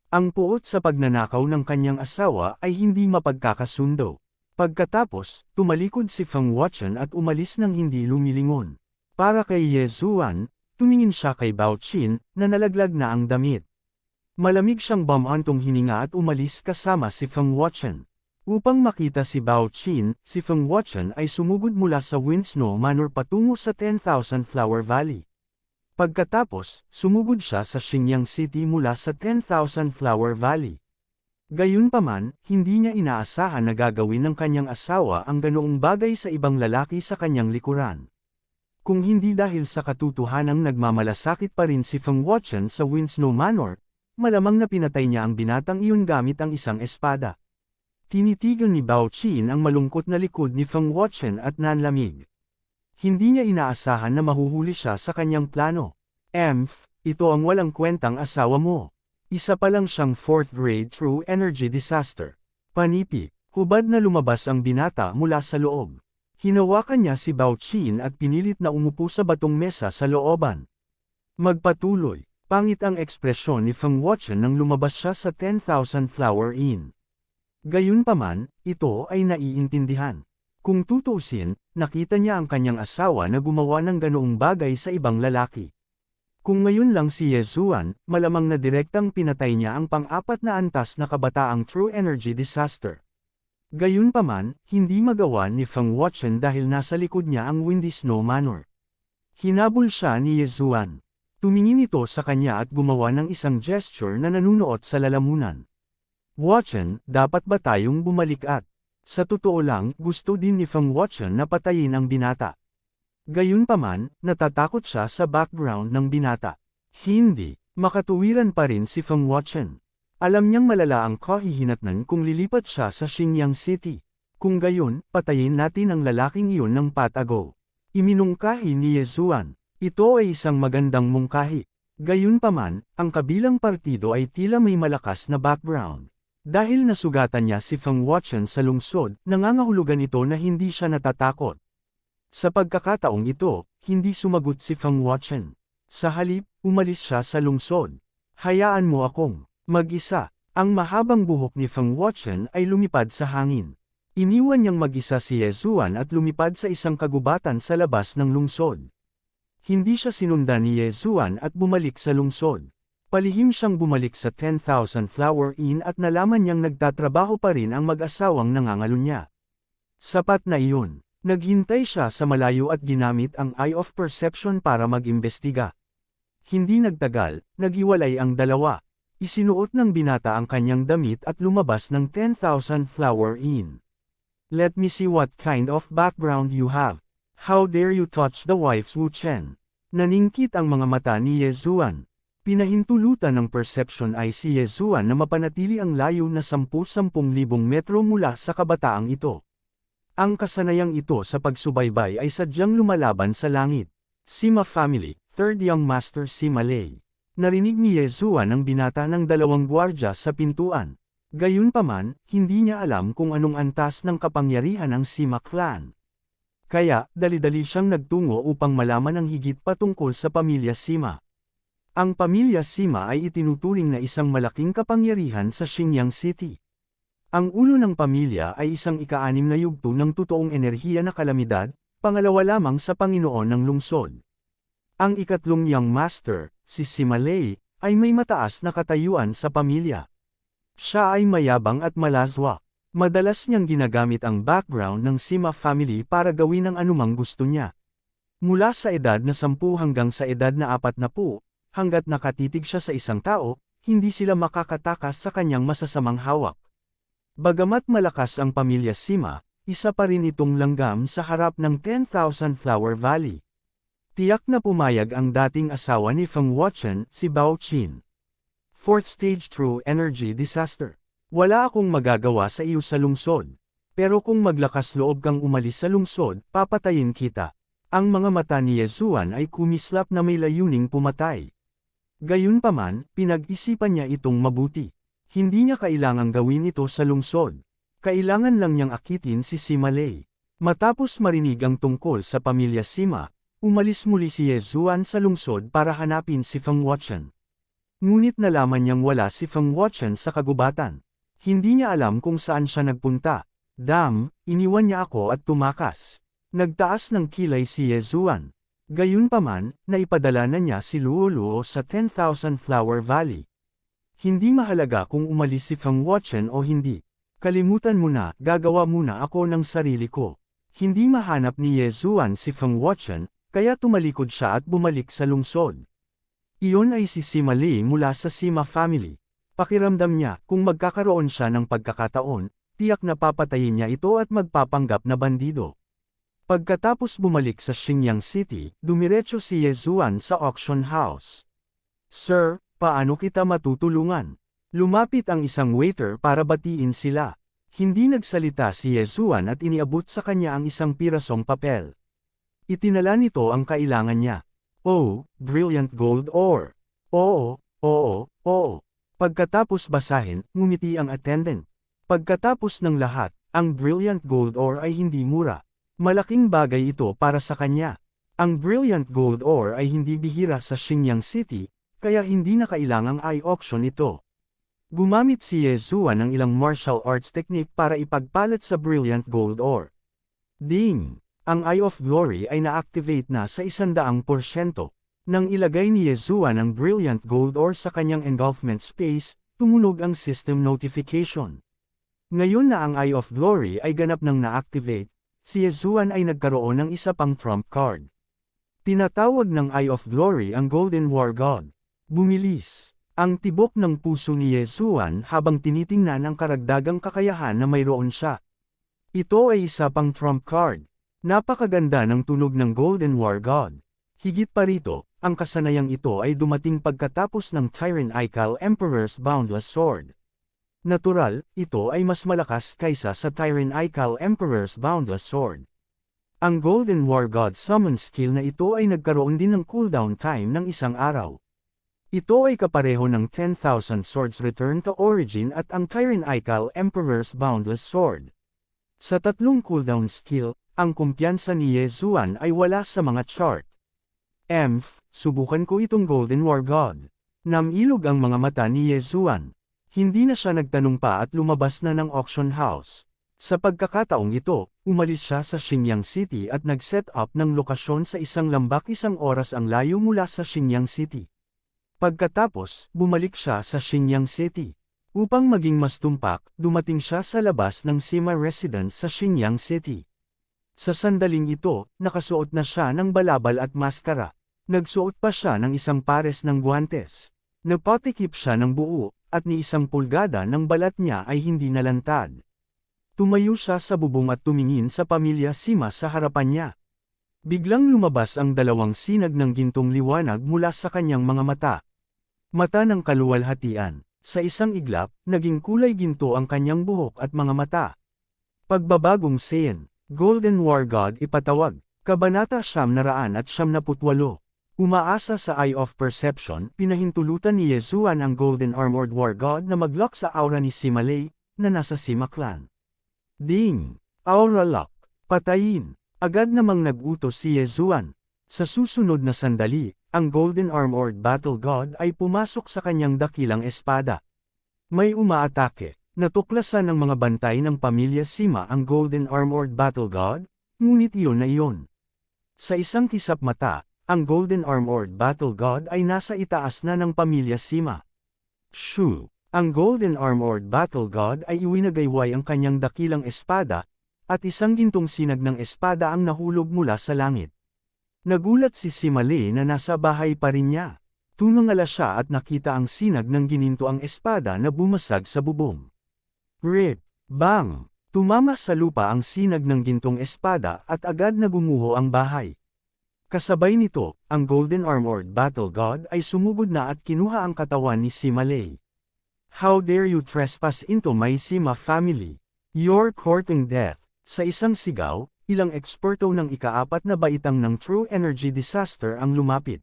Ang puot sa pagnanakaw ng kanyang asawa ay hindi mapagkakasundo. Pagkatapos, tumalikod si Feng Wuchen at umalis ng hindi lumilingon. Para kay Yezuan, tumingin siya kay Bao Qin na nalaglag na ang damit. Malamig siyang bumantong hininga at umalis kasama si Feng Wuchen. Upang makita si Bao Qin, si Feng Wuchen ay sumugod mula sa Winsnow Manor patungo sa 10,000 Flower Valley. Pagkatapos, sumugod siya sa Xinjiang City mula sa 10,000 Flower Valley. Gayunpaman, hindi niya inaasahan na gagawin ng kanyang asawa ang ganoong bagay sa ibang lalaki sa kanyang likuran. Kung hindi dahil sa katotohanang nagmamalasakit pa rin si Feng Wuchen sa Winsnow Manor, malamang na pinatay niya ang binatang iyon gamit ang isang espada. Tinitigan ni Bao Qin ang malungkot na likod ni Feng Wuchen at nanlamig. Hindi niya inaasahan na mahuhuli siya sa kanyang plano. Ito ang walang kwentang asawa mo. Isa pa lang siyang 4th grade true energy disaster. Panipi, hubad na lumabas ang binata mula sa loob. Hinawakan niya si Bao Qin at pinilit na umupo sa batong mesa sa looban. Magpatuloy, pangit ang ekspresyon ni Feng Wuchen nang lumabas siya sa 10,000 Flower Inn. Gayunpaman, ito ay naiintindihan. Kung tutuusin, nakita niya ang kanyang asawa na gumawa ng ganoong bagay sa ibang lalaki. Kung ngayon lang si Yezuan, malamang na direktang pinatay niya ang pang-apat na antas na kabataang true energy disaster. Gayunpaman, hindi magawa ni Feng Wuchen dahil nasa likod niya ang Windy Snow Manor. Hinabol siya ni Yezuan. Tumingin ito sa kanya at gumawa ng isang gesture na nanunuot sa lalamunan. Watson, dapat ba tayong bumalik at? Sa totoo lang, gusto din ni Feng Watson na patayin ang binata. Gayunpaman, natatakot siya sa background ng binata. Hindi, makatuwiran pa rin si Feng Watson. Alam niyang malala ang kahihinatnan kung lilipat siya sa Xinjiang City. Kung gayon, patayin natin ang lalaking iyon ng patago. Iminungkahi ni Yezuan. Ito ay isang magandang mungkahi. Gayunpaman, ang kabilang partido ay tila may malakas na background. Dahil nasugatan niya si Feng Watson sa lungsod, nangangahulugan ito na hindi siya natatakot. Sa pagkakataong ito, hindi sumagot si Feng Watson. Sa halip, umalis siya sa lungsod. Hayaan mo akong mag-isa. Ang mahabang buhok ni Feng Watson ay lumipad sa hangin. Iniwan niyang mag-isa si Yezuan at lumipad sa isang kagubatan sa labas ng lungsod. Hindi siya sinundan ni Yezuan at bumalik sa lungsod. Palihim siyang bumalik sa 10,000 Flower Inn at nalaman niyang nagtatrabaho pa rin ang mag-asawang nangangalo niya. Sapat na iyon. Naghintay siya sa malayo at ginamit ang Eye of Perception para mag-imbestiga. Hindi nagtagal, naghiwalay ang dalawa. Isinuot ng binata ang kanyang damit at lumabas ng 10,000 Flower Inn. Let me see what kind of background you have. How dare you touch the wife's Wu Chen? Naningkit ang mga mata ni Yezuan. Pinahintulutan ng perception ay si Yezuan na mapanatili ang layo na 10,000 metro mula sa kabataang ito. Ang kasanayang ito sa pagsubaybay ay sadyang lumalaban sa langit. Sima Family, 3rd Young Master Sima Lei. Narinig ni Yezuan ang binata ng 2 gwardya sa pintuan. Gayunpaman, hindi niya alam kung anong antas ng kapangyarihan ng Sima clan. Kaya, dali-dali siyang nagtungo upang malaman ang higit patungkol sa pamilya Sima. Ang pamilya Sima ay itinuturing na isang malaking kapangyarihan sa Xinjiang City. Ang ulo ng pamilya ay isang ika-6 na yugto ng totoong enerhiya na kalamidad, pangalawa lamang sa Panginoon ng lungsod. Ang ikatlong Young Master, si Sima Lei, ay may mataas na katayuan sa pamilya. Siya ay mayabang at malazwa. Madalas niyang ginagamit ang background ng Sima family para gawin ang anumang gusto niya. Mula sa edad na 10 hanggang sa edad na 40, hanggat nakatitig siya sa isang tao, hindi sila makakatakas sa kanyang masasamang hawak. Bagamat malakas ang pamilya Sima, isa pa rin itong langgam sa harap ng 10,000 Flower Valley. Tiyak na pumayag ang dating asawa ni Feng Watson, si Bao Qin. 4th Stage True Energy Disaster. Wala akong magagawa sa iyo sa lungsod. Pero kung maglakas loob kang umalis sa lungsod, papatayin kita. Ang mga mata ni Yezuan ay kumislap na may layuning pumatay. Gayunpaman, pinag-isipan niya itong mabuti. Hindi niya kailangang gawin ito sa lungsod. Kailangan lang niyang akitin si Sima Lei. Matapos marinig ang tungkol sa pamilya Sima, umalis muli si Yezuan sa lungsod para hanapin si Feng Watson. Ngunit nalaman niyang wala si Feng Watson sa kagubatan. Hindi niya alam kung saan siya nagpunta. Iniwan niya ako at tumakas. Nagtaas ng kilay si Yezuan. Gayunpaman, naipadala na niya si Luo Luo sa 10,000 Flower Valley. Hindi mahalaga kung umalis si Feng Watson o hindi. Kalimutan mo na, gagawa muna ako ng sarili ko. Hindi mahanap ni Yezuan si Feng Watson, kaya tumalikod siya at bumalik sa lungsod. Iyon ay si Sima Lei mula sa Sima family. Pakiramdam niya, kung magkakaroon siya ng pagkakataon, tiyak na papatayin niya ito at magpapanggap na bandido. Pagkatapos bumalik sa Xinjiang City, dumiretso si Yezuan sa auction house. Sir, paano kita matutulungan? Lumapit ang isang waiter para batiin sila. Hindi nagsalita si Yezuan at iniabot sa kanya ang isang pirasong papel. Itinala nito ang kailangan niya. Oh, brilliant gold ore. Oo. Pagkatapos basahin, ngumiti ang attendant. Pagkatapos ng lahat, ang brilliant gold ore ay hindi mura. Malaking bagay ito para sa kanya. Ang brilliant gold ore ay hindi bihira sa Xinjiang City, kaya hindi na kailangang i-auction ito. Gumamit si Yezuan ng ilang martial arts technique para ipagpalit sa brilliant gold ore. Ding! Ang Eye of Glory ay na-activate na sa 100%. Nang ilagay ni Yezuan ang brilliant gold ore sa kanyang engulfment space, tumunog ang system notification. Ngayon na ang Eye of Glory ay ganap nang na-activate, si Yezuan ay nagkaroon ng isa pang trump card. Tinatawag ng Eye of Glory ang Golden War God. Bumilis ang tibok ng puso ni Yesuan habang tinitingnan ang karagdagang kakayahan na mayroon siya. Ito ay isa pang trump card. Napakaganda ng tunog ng Golden War God. Higit pa rito, ang kasanayang ito ay dumating pagkatapos ng Tyrannical Emperor's Boundless Sword. Natural, ito ay mas malakas kaysa sa Tyrannical Emperor's Boundless Sword. Ang Golden War God Summon skill na ito ay nagkaroon din ng cooldown time ng isang araw. Ito ay kapareho ng 10,000 Swords Return to Origin at ang Tyrannical Emperor's Boundless Sword. Sa tatlong cooldown skill, ang kumpiyansa ni Yesuan ay wala sa mga chart. Subukan ko itong Golden War God. Namilog ang mga mata ni Yesuan. Hindi na siya nagtanong pa at lumabas na ng auction house. Sa pagkakataong ito, umalis siya sa Xinyang City at nag-set up ng lokasyon sa isang lambak 1 oras ang layo mula sa Xinyang City. Pagkatapos, bumalik siya sa Xinyang City. Upang maging mas tumpak, dumating siya sa labas ng Sima residence sa Xinyang City. Sa sandaling ito, nakasuot na siya ng balabal at maskara. Nagsuot pa siya ng isang pares ng guwantes. Napatikip siya ng buo, at ni 1 pulgada ng balat niya ay hindi nalantad. Tumayo siya sa bubong at tumingin sa pamilya Sima sa harapan niya. Biglang lumabas ang 2 sinag ng gintong liwanag mula sa kanyang mga mata. Mata ng kaluwalhatian. Sa isang iglap, naging kulay ginto ang kanyang buhok at mga mata. Pagbabagong Saiyan, Golden War God ipatawag, Kabanata 978. Umaasa sa Eye of Perception, pinahintulutan ni Yesuan ang Golden Armored War God na mag-lock sa aura ni Sima Lei, na nasa Sima Clan. Ding! Aura lock! Patayin! Agad namang nag-utos si Yesuan. Sa susunod na sandali, ang Golden Armored Battle God ay pumasok sa kanyang dakilang espada. May umaatake. Natuklasan ng mga bantay ng pamilya Sima ang Golden Armored Battle God, ngunit iyon na iyon. Sa isang kisap mata, ang Golden Armored Battle God ay nasa itaas na ng pamilya Sima. Shoo! Ang Golden Armored Battle God ay iwinagayway ang kanyang dakilang espada, at isang gintong sinag ng espada ang nahulog mula sa langit. Nagulat si Sima Lei na nasa bahay pa rin niya. Tumangala siya at nakita ang sinag ng gininto ang espada na bumasag sa bubong. Rip! Bang! Tumama sa lupa ang sinag ng gintong espada at agad na gumuho ang bahay. Kasabay nito, ang Golden Armored Battle God ay sumugod na at kinuha ang katawan ni Sima Lei. How dare you trespass into my Sima family? You're courting death. Sa isang sigaw, ilang eksperto ng ika-4 na baitang ng True Energy Disaster ang lumapit.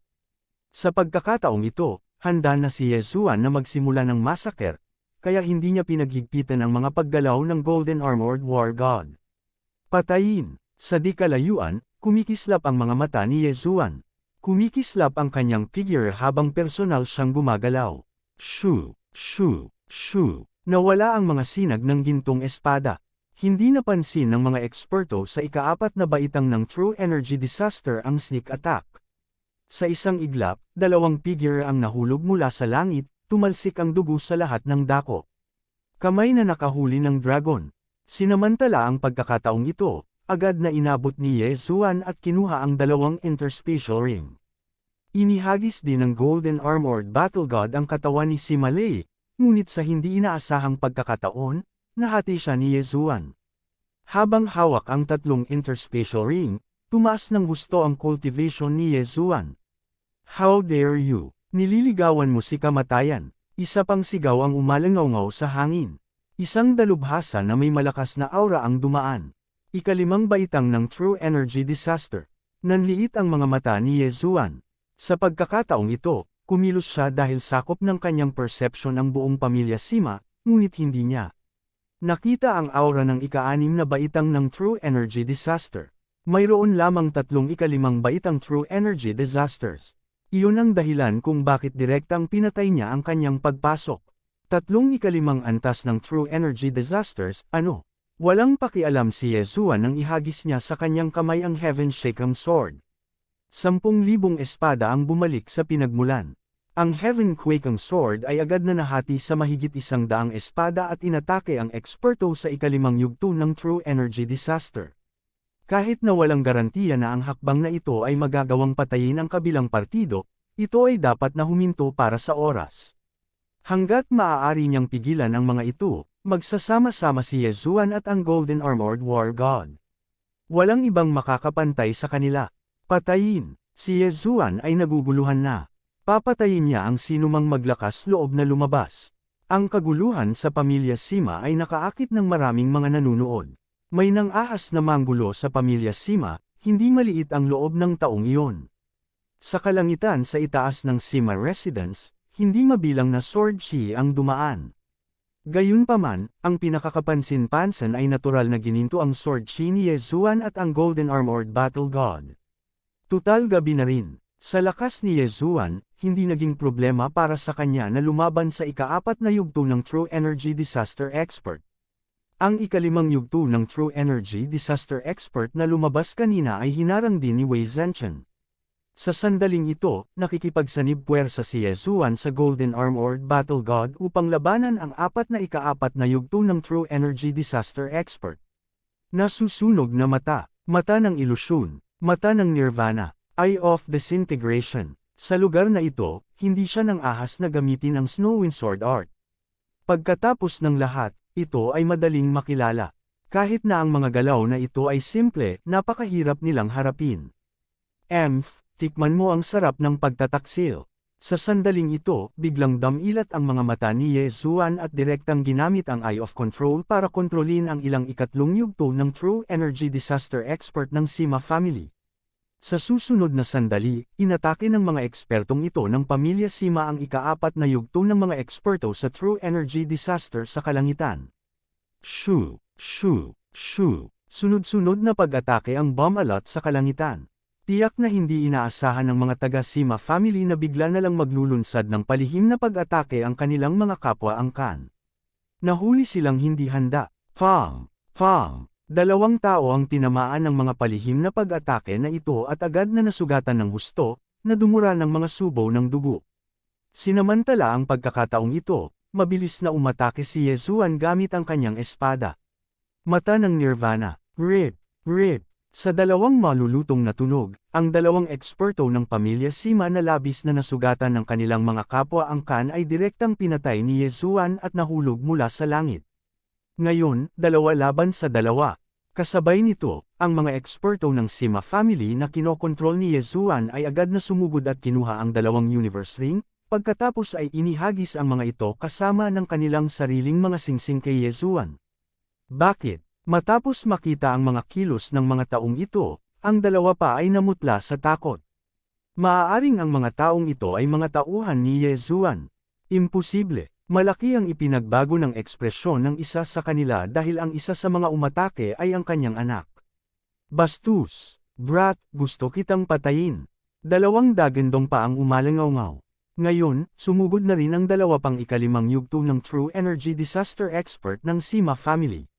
Sa pagkakataong ito, handa na si Yesuan na magsimula ng massacre, kaya hindi niya pinaghigpitan ang mga paggalaw ng Golden Armored War God. Patayin! Sa di kalayuan, kumikislap ang mga mata ni Yesuan. Kumikislap ang kanyang figure habang personal siyang gumagalaw. Shoo! Shoo! Shoo! Nawala ang mga sinag ng gintong espada. Hindi napansin ng mga eksperto sa ika-4 na baitang ng True Energy Disaster ang sneak attack. Sa isang iglap, 2 figure ang nahulog mula sa langit, tumalsik ang dugo sa lahat ng dako. Kamay na nakahuli ng dragon. Sinamantala ang pagkakataong ito, agad na inabot ni Yesuan at kinuha ang 2 interspatial ring. Inihagis din ng Golden Armored Battle God ang katawan ni Sima Lei, ngunit sa hindi inaasahang pagkakataon, nahati siya ni Yesuan. Habang hawak ang 3 interspatial ring, tumaas ng husto ang cultivation ni Yesuan. How dare you! Nililigawan mo si kamatayan. Isa pang sigaw ang umalangaw sa hangin. Isang dalubhasa na may malakas na aura ang dumaan. Ika-5 baitang ng True Energy Disaster. Nanliit ang mga mata ni Yesuan. Sa pagkakataong ito, kumilos siya dahil sakop ng kanyang perception ang buong pamilya Sima, ngunit hindi niya nakita ang aura ng ika-6 na baitang ng True Energy Disaster. Mayroon lamang 3 ika-5 baitang True Energy Disasters. Iyon ang dahilan kung bakit direktang pinatay niya ang kanyang pagpasok. 3 ika-5 antas ng True Energy Disasters, ano? Walang pakialam si Yesuan nang ihagis niya sa kanyang kamay ang Heaven Shaking Sword. 10,000 espada ang bumalik sa pinagmulan. Ang Heaven Quaking Sword ay agad na nahati sa mahigit 100 espada at inatake ang eksperto sa ika-5 yugto ng True Energy Disaster. Kahit na walang garantiya na ang hakbang na ito ay magagawang patayin ang kabilang partido, ito ay dapat na huminto para sa oras. Hanggat maaari niyang pigilan ang mga ito, magsasama-sama si Yezuan at ang Golden Armored War God. Walang ibang makakapantay sa kanila. Patayin. Si Yezuan ay naguguluhan na. Papatayin niya ang sinumang maglakas loob na lumabas. Ang kaguluhan sa pamilya Sima ay nakaakit ng maraming mga nanunood. May nang-ahas na manggulo sa pamilya Sima, hindi maliit ang loob ng taong iyon. Sa kalangitan sa itaas ng Sima residence, hindi mabilang na sword chi ang dumaan. Gayunpaman, ang pinakakapansin-pansin ay natural na gininto ang sword chi ni Yezuan at ang Golden Armored Battle God. Tutal gabi na rin. Sa lakas ni Yezuan, hindi naging problema para sa kanya na lumaban sa ika-4 na yugto ng True Energy Disaster Expert. Ang ika-5 yugto ng True Energy Disaster Expert na lumabas kanina ay hinarang din ni Wei Zhenchen. Sa sandaling ito, nakikipagsanib puwersa si Yezuan sa Golden Armored Battle God upang labanan ang na ika-4 na yugto ng True Energy Disaster Expert. Nasusunog na mata, mata ng ilusyon, mata ng nirvana, eye of disintegration. Sa lugar na ito, hindi siya nang ahas na gamitin ang Snowwind Sword Art. Pagkatapos ng lahat, ito ay madaling makilala. Kahit na ang mga galaw na ito ay simple, napakahirap nilang harapin. Tikman mo ang sarap ng pagtataksil. Sa sandaling ito, biglang damilat ang mga mata ni Yezuan at direktang ginamit ang Eye of Control para kontrolin ang ilang ikatlong yugto ng True Energy Disaster Expert ng Sima family. Sa susunod na sandali, inatake ng mga ekspertong ito ng pamilya Sima ang ika-4 na yugto ng mga eksperto sa True Energy Disaster sa kalangitan. Shoo! Shoo! Shoo! Sunod-sunod na pag-atake ang bomb alot sa kalangitan. Tiyak na hindi inaasahan ng mga taga-Sima family na bigla na lang maglulunsad ng palihim na pag-atake ang kanilang mga kapwa-angkan. Nahuli silang hindi handa. Fang! Fang! 2 tao ang tinamaan ng mga palihim na pag-atake na ito at agad na nasugatan ng husto, na dumura ng mga subo ng dugo. Sinamantala ang pagkakataong ito, mabilis na umatake si Yezuan gamit ang kanyang espada. Mata ng nirvana. Rip! Rip! Sa 2 malulutong na tunog, ang 2 eksperto ng pamilya Sima na labis na nasugatan ng kanilang mga kapwa-angkan ay direktang pinatay ni Yezuan at nahulog mula sa langit. Ngayon, 2 laban sa 2. Kasabay nito, ang mga eksperto ng Sima family na kinokontrol ni Yezuan ay agad na sumugod at kinuha ang 2 universe ring, pagkatapos ay inihagis ang mga ito kasama ng kanilang sariling mga singsing kay Yezuan. Bakit? Matapos makita ang mga kilos ng mga taong ito, ang 2 pa ay namutla sa takot. Maaaring ang mga taong ito ay mga tauhan ni Yezuan. Imposible. Malaki ang ipinagbago ng ekspresyon ng isa sa kanila dahil ang isa sa mga umatake ay ang kanyang anak. Bastos! Brat, gusto kitang patayin. 2 dagandong pa ang umalangaw-ngaw. Ngayon, sumugod na rin ang 2 pang ika-5 yugto ng True Energy Disaster Expert ng Sima family.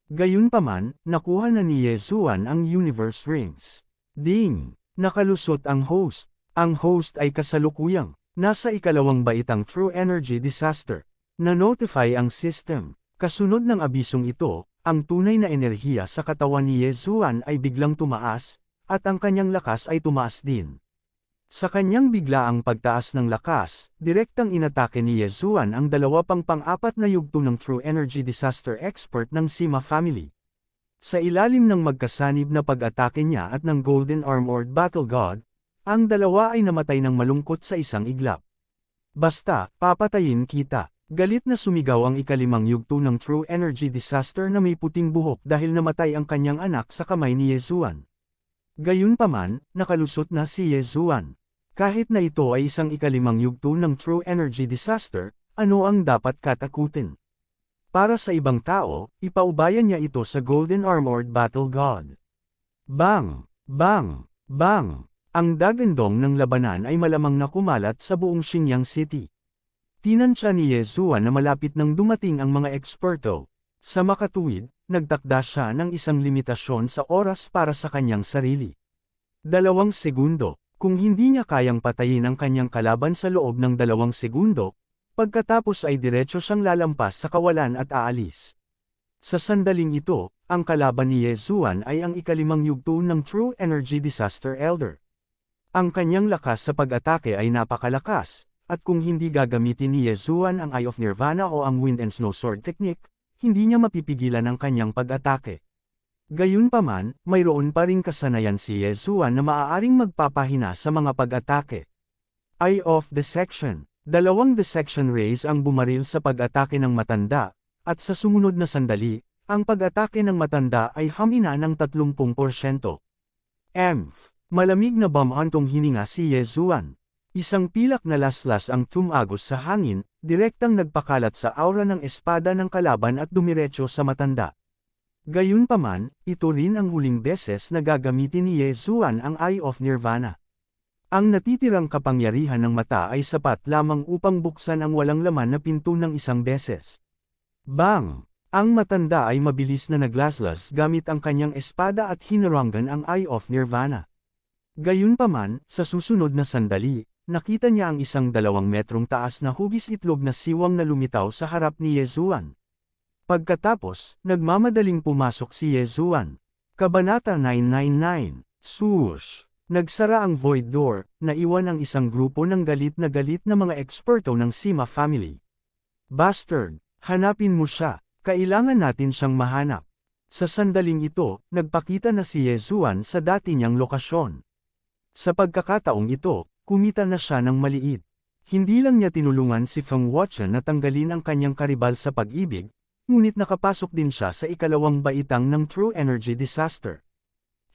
Gayunpaman, nakuha na ni Yezuan ang Universe Rings. Ding! Nakalusot ang host. Ang host ay kasalukuyang nasa ika-2 baitang True Energy Disaster. Na-notify ang system. Kasunod ng abisong ito, ang tunay na enerhiya sa katawan ni Yezuan ay biglang tumaas, at ang kanyang lakas ay tumaas din. Sa kanyang biglaang pagtaas ng lakas, direktang inatake ni Yezuan ang 2 pang pang-4 na yugto ng True Energy Disaster Expert ng Sima family. Sa ilalim ng magkasanib na pag-atake niya at ng Golden Armored Battle God, ang 2 ay namatay ng malungkot sa isang iglap. Basta, papatayin kita. Galit na sumigaw ang ika-5 yugto ng True Energy Disaster na may puting buhok dahil namatay ang kanyang anak sa kamay ni Yezuan. Gayunpaman, nakalusot na si Yezuan. Kahit na ito ay isang ika-5 yugto ng True Energy Disaster, ano ang dapat katakutin? Para sa ibang tao, ipaubayan niya ito sa Golden Armored Battle God. Bang! Bang! Bang! Ang dagandong ng labanan ay malamang na kumalat sa buong Xinjiang City. Tinansya ni Yezuan na malapit nang dumating ang mga eksperto. Sa makatuwid, nagtakda siya ng isang limitasyon sa oras para sa kanyang sarili. 2 segundo. Kung hindi niya kayang patayin ang kanyang kalaban sa loob ng 2 segundo, pagkatapos ay diretso siyang lalampas sa kawalan at aalis. Sa sandaling ito, ang kalaban ni Yezuan ay ang ikalimang yugto ng True Energy Disaster Elder. Ang kanyang lakas sa pag-atake ay napakalakas, at kung hindi gagamitin ni Yezuan ang Eye of Nirvana o ang Wind and Snow Sword Technique, hindi niya mapipigilan ang kanyang pag-atake. Gayunpaman, mayroon pa ring kasanayan si Yezuan na maaaring magpapahina sa mga pag-atake. Eye of Dissection. Dalawang dissection rays ang bumaril sa pag-atake ng matanda, at sa sumunod na sandali, ang pag-atake ng matanda ay hamina ng 30%. Malamig na bamhantong hininga si Yezuan. Isang pilak na laslas ang tumagos sa hangin, direktang nagpakalat sa aura ng espada ng kalaban at dumiretso sa matanda. Gayunpaman, ito rin ang huling beses na gagamitin ni Yezuan ang Eye of Nirvana. Ang natitirang kapangyarihan ng mata ay sapat lamang upang buksan ang walang laman na pinto ng isang beses. Bang! Ang matanda ay mabilis na naglaslas gamit ang kanyang espada at hinarangan ang Eye of Nirvana. Gayunpaman, sa susunod na sandali, nakita niya ang isang 2 metrong taas na hugis itlog na siwang na lumitaw sa harap ni Yezuan. Pagkatapos, nagmamadaling pumasok si Yezuan. Kabanata 999. Swoosh! Nagsara ang void door, naiwan ang isang grupo ng galit na mga eksperto ng Sima family. Bastard! Hanapin mo siya, kailangan natin siyang mahanap. Sa sandaling ito, nagpakita na si Yezuan sa dati niyang lokasyon. Sa pagkakataong ito, kumita na siya ng maliit. Hindi lang niya tinulungan si Feng Wuchen na tanggalin ang kanyang karibal sa pag-ibig, ngunit nakapasok din siya sa ikalawang baitang ng True Energy Disaster.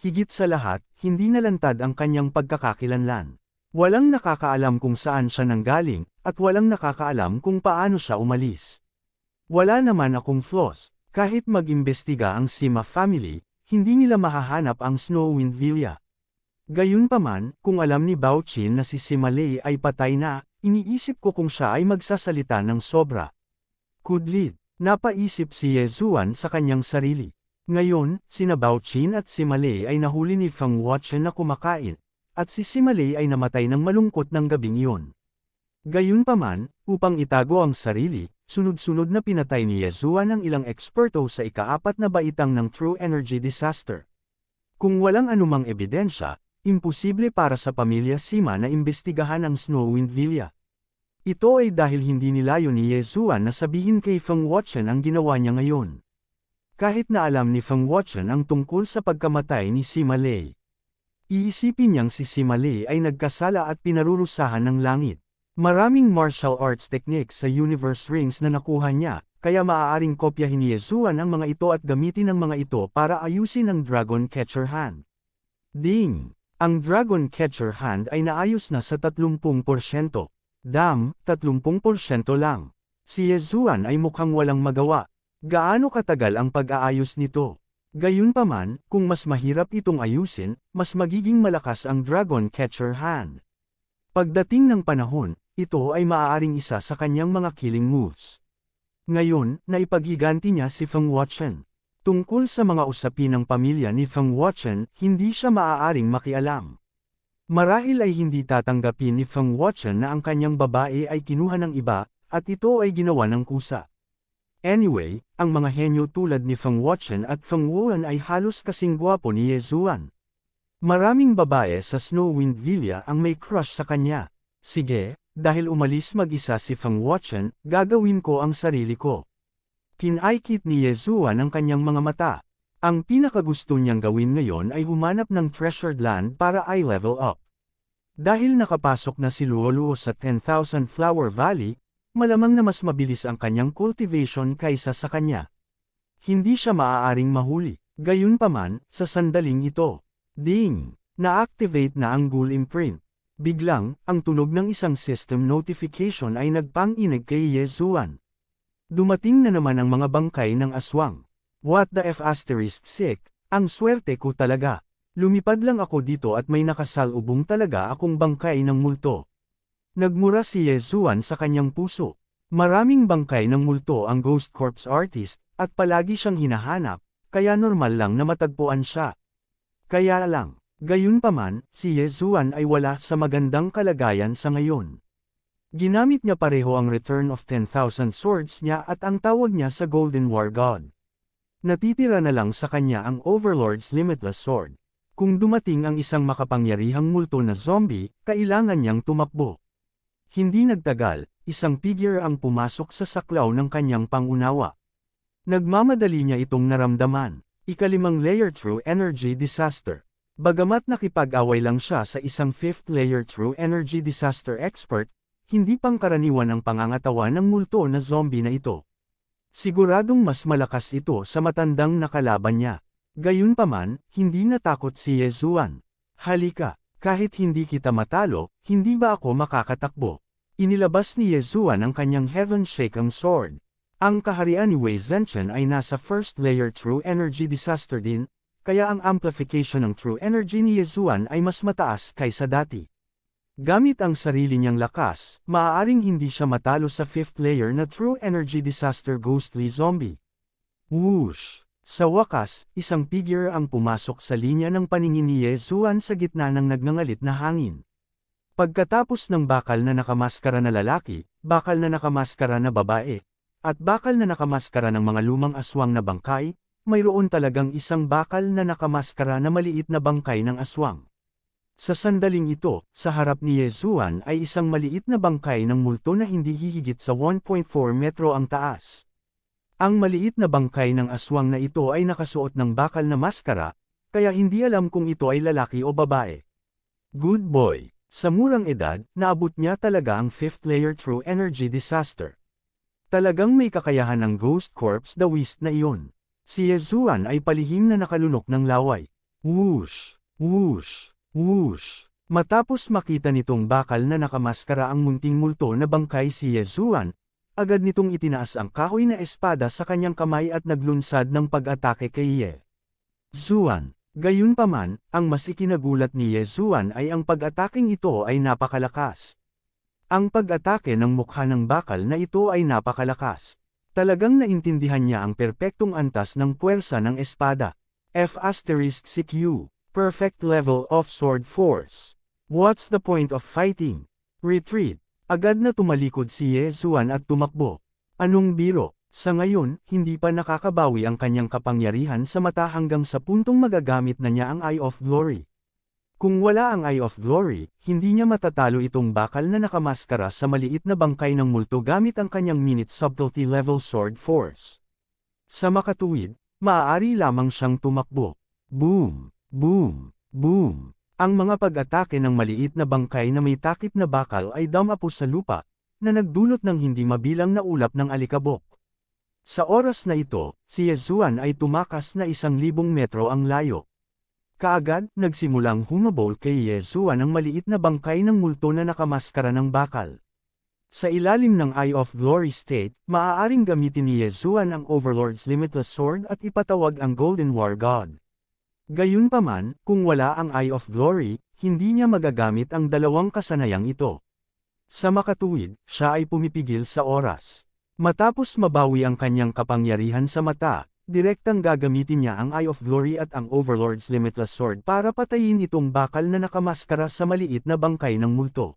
Higit sa lahat, hindi nalantad ang kanyang pagkakakilanlan. Walang nakakaalam kung saan siya nanggaling, at walang nakakaalam kung paano siya umalis. Wala naman akong flaws, kahit mag-imbestiga ang Sima family, hindi nila mahahanap ang Snowwind Villa. Gayunpaman, kung alam ni Bao Qin na si Sima Lei ay patay na, iniisip ko kung siya ay magsasalita ng sobra. Kudlid, napaisip si Yezuan sa kanyang sarili. Ngayon, sina Bao Qin at Sima Lei ay nahuli ni Feng Wuchen na kumakain, at si Sima Lei ay namatay ng malungkot ng gabing iyon. Gayunpaman, upang itago ang sarili, sunod-sunod na pinatay ni Yezuan ang ilang eksperto sa ika-4 na baitang ng True Energy Disaster. Kung walang anumang ebidensya, imposible para sa pamilya Sima na imbestigahan ang Snowwind Villa. Ito ay dahil hindi nilayon ni Yezuan na sabihin kay Feng Wuchen ang ginawa niya ngayon. Kahit na alam ni Feng Wuchen ang tungkol sa pagkamatay ni Sima Lei. Iisipin niyang si Sima Lei ay nagkasala at pinarurusahan ng langit. Maraming martial arts techniques sa Universe Rings na nakuha niya, kaya maaaring kopyahin ni Yezuan ang mga ito at gamitin ang mga ito para ayusin ang Dragon Catcher Hand. Ding! Ang Dragon Catcher Hand ay naayos na sa 30%. Dam, 30% lang. Si Yezuan ay mukhang walang magawa. Gaano katagal ang pag-aayos nito? Gayunpaman, kung mas mahirap itong ayusin, mas magiging malakas ang Dragon Catcher Hand. Pagdating ng panahon, ito ay maaaring isa sa kanyang mga killing moves. Ngayon, naipaghiganti niya si Feng Wuchen. Tungkol sa mga usapin ng pamilya ni Feng Wuchen, hindi siya maaaring makialam. Marahil ay hindi tatanggapin ni Feng Wuchen na ang kanyang babae ay kinuha ng iba, at ito ay ginawa ng kusa. Anyway, ang mga henyo tulad ni Feng Wuchen at Feng Wuan ay halos kasing gwapo ni Yezuan. Maraming babae sa Snowwind Villa ang may crush sa kanya. Sige, dahil umalis mag-isa si Feng Wuchen, gagawin ko ang sarili ko. Kinaikit ni Yezuan ang kanyang mga mata. Ang pinakagusto niyang gawin ngayon ay humanap ng treasured land para i-level up. Dahil nakapasok na si Luoluo sa 10,000 Flower Valley, malamang na mas mabilis ang kanyang cultivation kaysa sa kanya. Hindi siya maaaring mahuli. Gayunpaman, sa sandaling ito. Ding! Na-activate na ang Ghoul Imprint. Biglang, ang tunog ng isang system notification ay nagpang-inig kay Yezuan. Dumating na naman ang mga bangkay ng aswang. What the F***, ang swerte ko talaga. Lumipad lang ako dito at may nakasalubong talaga akong bangkay ng multo. Nagmura si Yezuan sa kanyang puso. Maraming bangkay ng multo ang Ghost Corpse Artist, at palagi siyang hinahanap, kaya normal lang na matagpuan siya. Kaya lang, gayunpaman, si Yezuan ay wala sa magandang kalagayan sa ngayon. Ginamit niya pareho ang Return of 10,000 Swords niya at ang tawag niya sa Golden War God. Natitira na lang sa kanya ang Overlord's Limitless Sword. Kung dumating ang isang makapangyarihang multo na zombie, kailangan niyang tumakbo. Hindi nagtagal, isang figure ang pumasok sa saklaw ng kanyang pangunawa. Nagmamadali niya itong naramdaman. Ikalimang layer True Energy Disaster. Bagamat nakipag-away lang siya sa isang 5th layer True Energy Disaster expert, hindi pangkaraniwan ang pangangatawan ng multo na zombie na ito. Siguradong mas malakas ito sa matandang nakalaban niya. Gayunpaman, hindi natakot si Yezuan. Halika, kahit hindi kita matalo, hindi ba ako makakatakbo? Inilabas ni Yezuan ang kanyang Heaven Shaking Sword. Ang kaharian ni Wei Zhenchen ay nasa 1st layer True Energy Disaster din, kaya ang amplification ng True Energy ni Yezuan ay mas mataas kaysa dati. Gamit ang sarili niyang lakas, maaaring hindi siya matalo sa 5th layer na True Energy Disaster Ghostly Zombie. Whoosh! Sa wakas, isang figure ang pumasok sa linya ng paningin ni Yezuan sa gitna ng nagngangalit na hangin. Pagkatapos ng bakal na nakamaskara na lalaki, bakal na nakamaskara na babae, at bakal na nakamaskara ng mga lumang aswang na bangkay, mayroon talagang isang bakal na nakamaskara na maliit na bangkay ng aswang. Sa sandaling ito, sa harap ni Yezuan ay isang maliit na bangkay ng multo na hindi hihigit sa 1.4 metro ang taas. Ang maliit na bangkay ng aswang na ito ay nakasuot ng bakal na maskara, kaya hindi alam kung ito ay lalaki o babae. Good boy. Sa murang edad, naabot niya talaga ang 5th layer True Energy Disaster. Talagang may kakayahan ng Ghost Corpse the Whist na iyon. Si Yezuan ay palihim na nakalunok ng laway. Whoosh! Whoosh! Whoosh! Matapos makita nitong bakal na nakamaskara ang munting multo na bangkay si Yezuan, agad nitong itinaas ang kahoy na espada sa kanyang kamay at naglunsad ng pag-atake kay Yezuan. Gayunpaman, ang mas ikinagulat ni Yezuan ay ang pag-ataking ito ay napakalakas. Ang pag-atake ng mukha ng bakal na ito ay napakalakas. Talagang naintindihan niya ang perpektong antas ng puwersa ng espada. F***CQ. Perfect level of sword force. What's the point of fighting? Retreat. Agad na tumalikod si Yezuan at tumakbo. Anong biro? Sa ngayon, hindi pa nakakabawi ang kanyang kapangyarihan sa mata hanggang sa puntong magagamit na niya ang Eye of Glory. Kung wala ang Eye of Glory, hindi niya matatalo itong bakal na nakamaskara sa maliit na bangkay ng multo gamit ang kanyang minute subtlety level sword force. Sa makatuwid, maaari lamang siyang tumakbo. Boom! Boom! Boom! Ang mga pag-atake ng maliit na bangkay na may takip na bakal ay dumapo sa lupa, na nagdulot ng hindi mabilang na ulap ng alikabok. Sa oras na ito, si Yezuan ay tumakas na 1,000 metro ang layo. Kaagad, nagsimulang humabol kay Yezuan ang maliit na bangkay ng multo na nakamaskara ng bakal. Sa ilalim ng Eye of Glory state, maaaring gamitin ni Yezuan ang Overlord's Limitless Sword at ipatawag ang Golden War God. Gayunpaman, kung wala ang Eye of Glory, hindi niya magagamit ang dalawang kasanayang ito. Sa makatuwid, siya ay pumipigil sa oras. Matapos mabawi ang kanyang kapangyarihan sa mata, direktang gagamitin niya ang Eye of Glory at ang Overlord's Limitless Sword para patayin itong bakal na nakamaskara sa maliit na bangkay ng multo.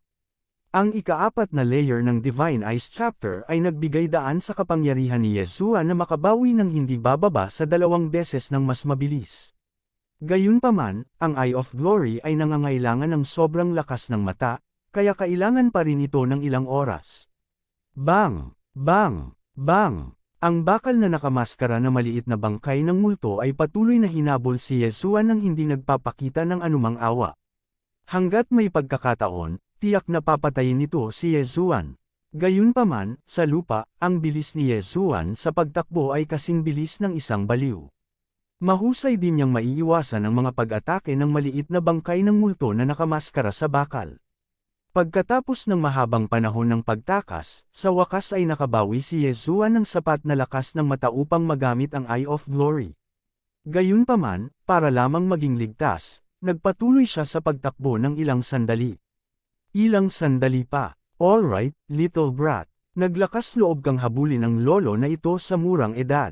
Ang ika-4 na layer ng Divine Eyes Chapter ay nagbigay daan sa kapangyarihan ni Yezuan na makabawi ng hindi bababa sa 2 beses ng mas mabilis. Gayunpaman, ang Eye of Glory ay nangangailangan ng sobrang lakas ng mata, kaya kailangan pa rin ito ng ilang oras. Bang! Bang! Bang! Ang bakal na nakamaskara na maliit na bangkay ng multo ay patuloy na hinabol si Yezuan nang hindi nagpapakita ng anumang awa. Hanggat may pagkakataon, tiyak na papatayin nito si Yezuan. Gayunpaman, sa lupa, ang bilis ni Yezuan sa pagtakbo ay kasing bilis ng isang baliw. Mahusay din niyang maiiwasan ang mga pag-atake ng maliit na bangkay ng multo na nakamaskara sa bakal. Pagkatapos ng mahabang panahon ng pagtakas, sa wakas ay nakabawi si Yezuan ng sapat na lakas ng mata upang magamit ang Eye of Glory. Gayunpaman, para lamang maging ligtas, nagpatuloy siya sa pagtakbo ng ilang sandali. Ilang sandali pa. Alright, little brat. Naglakas loob kang habulin ang lolo na ito sa murang edad.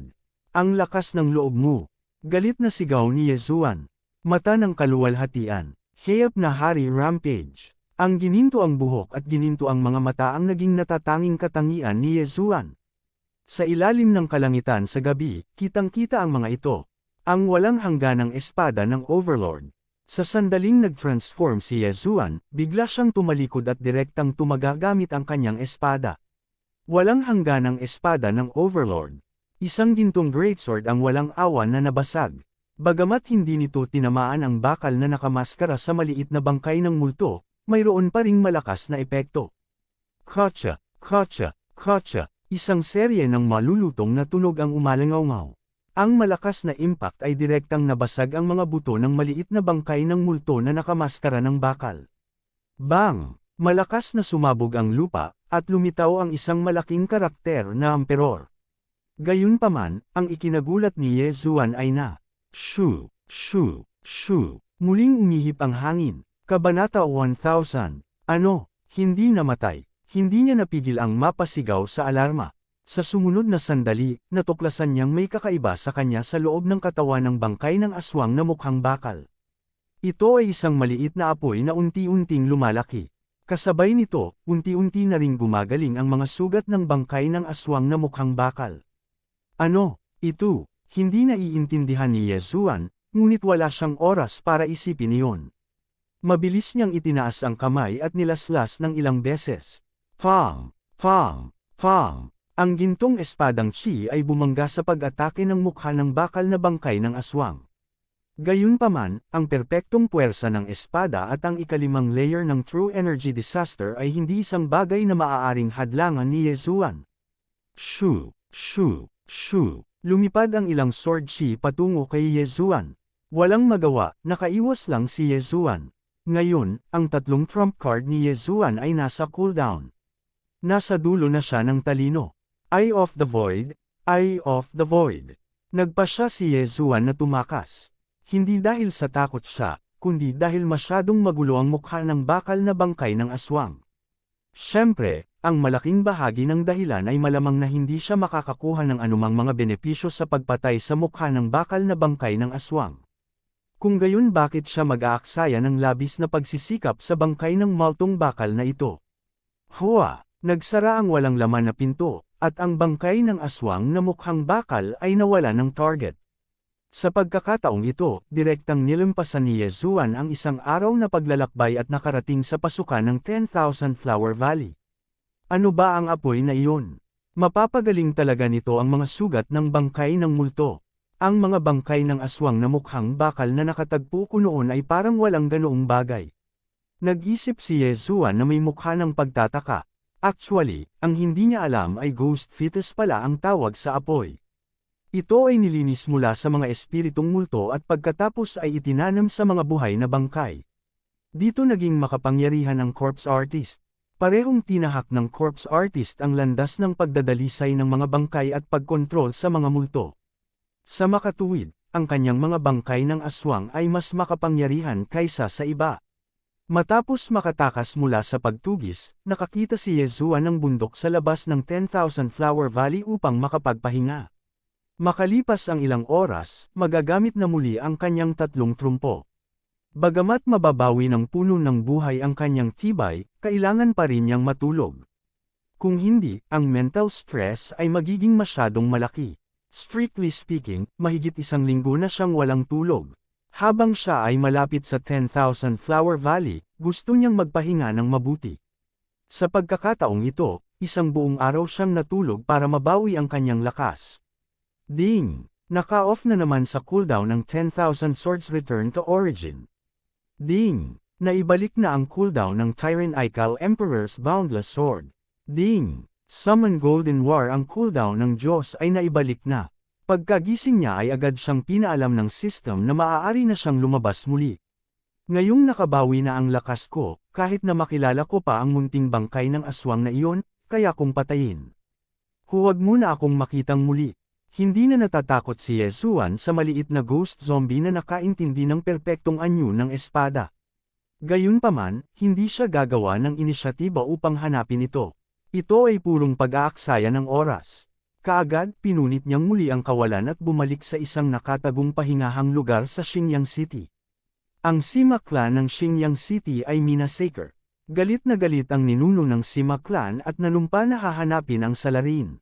Ang lakas ng loob mo. Galit na sigaw ni Yezuan. Mata ng kaluwalhatian. Hayop na hari rampage. Ang gininto ang buhok at gininto ang mga mata ang naging natatanging katangian ni Yezuan. Sa ilalim ng kalangitan sa gabi, kitang-kita ang mga ito. Ang walang hangganang espada ng Overlord. Sa sandaling nag-transform si Yezuan, bigla siyang tumalikod at direktang tumaga gamit ang kanyang espada. Walang hangganang espada ng Overlord. Isang gintong greatsword ang walang awan na nabasag. Bagamat hindi nito tinamaan ang bakal na nakamaskara sa maliit na bangkay ng multo, mayroon pa ring malakas na epekto. Kotsa, kotsa, kotsa, isang serye ng malulutong na tunog ang umalangaw-ngaw. Ang malakas na impact ay direktang nabasag ang mga buto ng maliit na bangkay ng multo na nakamaskara ng bakal. Bang! Malakas na sumabog ang lupa, at lumitaw ang isang malaking karakter na emperor. Gayunpaman, ang ikinagulat ni Yezuan ay na, shoo, shoo, shoo. Muling umihip ang hangin. Kabanata 1000. Ano? Hindi namatay. Hindi niya napigil ang mapasigaw sa alarma. Sa sumunod na sandali, natuklasan niyang may kakaiba sa kanya sa loob ng katawan ng bangkay ng aswang na mukhang bakal. Ito ay isang maliit na apoy na unti-unting lumalaki. Kasabay nito, unti-unti na ring gumagaling ang mga sugat ng bangkay ng aswang na mukhang bakal. Ano? Ito? Hindi naiintindihan ni Yezuan, ngunit wala siyang oras para isipin iyon. Mabilis niyang itinaas ang kamay at nilaslas ng ilang beses. Fang! Fang! Fang! Ang gintong espadang chi ay bumangga sa pag-atake ng mukha ng bakal na bangkay ng aswang. Gayunpaman, ang perpektong puwersa ng espada at ang ikalimang layer ng True Energy Disaster ay hindi isang bagay na maaaring hadlangan ni Yezuan. Shoo! Shoo! Shoo! Lumipad ang ilang sword chi patungo kay Yezuan. Walang magawa, nakaiwas lang si Yezuan. Ngayon, ang tatlong trump card ni Yezuan ay nasa cooldown. Nasa dulo na siya ng talino. Eye of the Void, Eye of the Void. Nagpa siya si Yezuan na tumakas. Hindi dahil sa takot siya, kundi dahil masyadong magulo ang mukha ng bakal na bangkay ng aswang. Siyempre, ang malaking bahagi ng dahilan ay malamang na hindi siya makakakuha ng anumang mga benepisyo sa pagpatay sa mukha ng bakal na bangkay ng aswang. Kung gayon bakit siya mag-aaksaya ng labis na pagsisikap sa bangkay ng maltong bakal na ito? Hua! Nagsara ang walang laman na pinto, at ang bangkay ng aswang na mukhang bakal ay nawala ng target. Sa pagkakataong ito, direktang nilampasan ni Yezuan ang isang araw na paglalakbay at nakarating sa pasukan ng 10,000 Flower Valley. Ano ba ang apoy na iyon? Mapapagaling talaga nito ang mga sugat ng bangkay ng multo. Ang mga bangkay ng aswang na mukhang bakal na nakatagpo ko noon ay parang walang ganoong bagay. Nag-isip si Yezuan na may mukha ng pagtataka. Actually, ang hindi niya alam ay ghost fetus pala ang tawag sa apoy. Ito ay nilinis mula sa mga espiritong multo at pagkatapos ay itinanam sa mga buhay na bangkay. Dito naging makapangyarihan ang corpse artist. Parehong tinahak ng corpse artist ang landas ng pagdadalisay ng mga bangkay at pagkontrol sa mga multo. Sa makatuwid, ang kanyang mga bangkay ng aswang ay mas makapangyarihan kaysa sa iba. Matapos makatakas mula sa pagtugis, nakakita si Yezuan ng bundok sa labas ng 10,000 Flower Valley upang makapagpahinga. Makalipas ang ilang oras, magagamit na muli ang kanyang tatlong trumpo. Bagamat mababawi ng puno ng buhay ang kanyang tibay, kailangan pa rin niyang matulog. Kung hindi, ang mental stress ay magiging masyadong malaki. Strictly speaking, mahigit 1 linggo na siyang walang tulog. Habang siya ay malapit sa 10,000 Flower Valley, gusto niyang magpahinga ng mabuti. Sa pagkakataong ito, isang buong araw siyang natulog para mabawi ang kanyang lakas. Ding! Naka-off na naman sa cooldown ng 10,000 Swords Return to Origin. Ding! Naibalik na ang cooldown ng Tyrannical Emperor's Boundless Sword. Ding! Summon Golden War ang cooldown ng Diyos ay naibalik na. Pagkagising niya ay agad siyang pinaalam ng system na maaari na siyang lumabas muli. Ngayong nakabawi na ang lakas ko, kahit na makilala ko pa ang munting bangkay ng aswang na iyon, kaya kong patayin. Huwag muna akong makitang muli. Hindi na natatakot si Yezuan sa maliit na ghost zombie na nakaintindi ng perpektong anyo ng espada. Gayunpaman, hindi siya gagawa ng inisyatiba upang hanapin ito. Ito ay purong pag-aaksaya ng oras. Kaagad, pinunit niyang muli ang kawalan at bumalik sa isang nakatagong pahingahang lugar sa Xingyang City. Ang Sima clan ng Xingyang City ay minassacre. Galit na galit ang ninuno ng Sima clan at nanumpa na hahanapin ang salarin.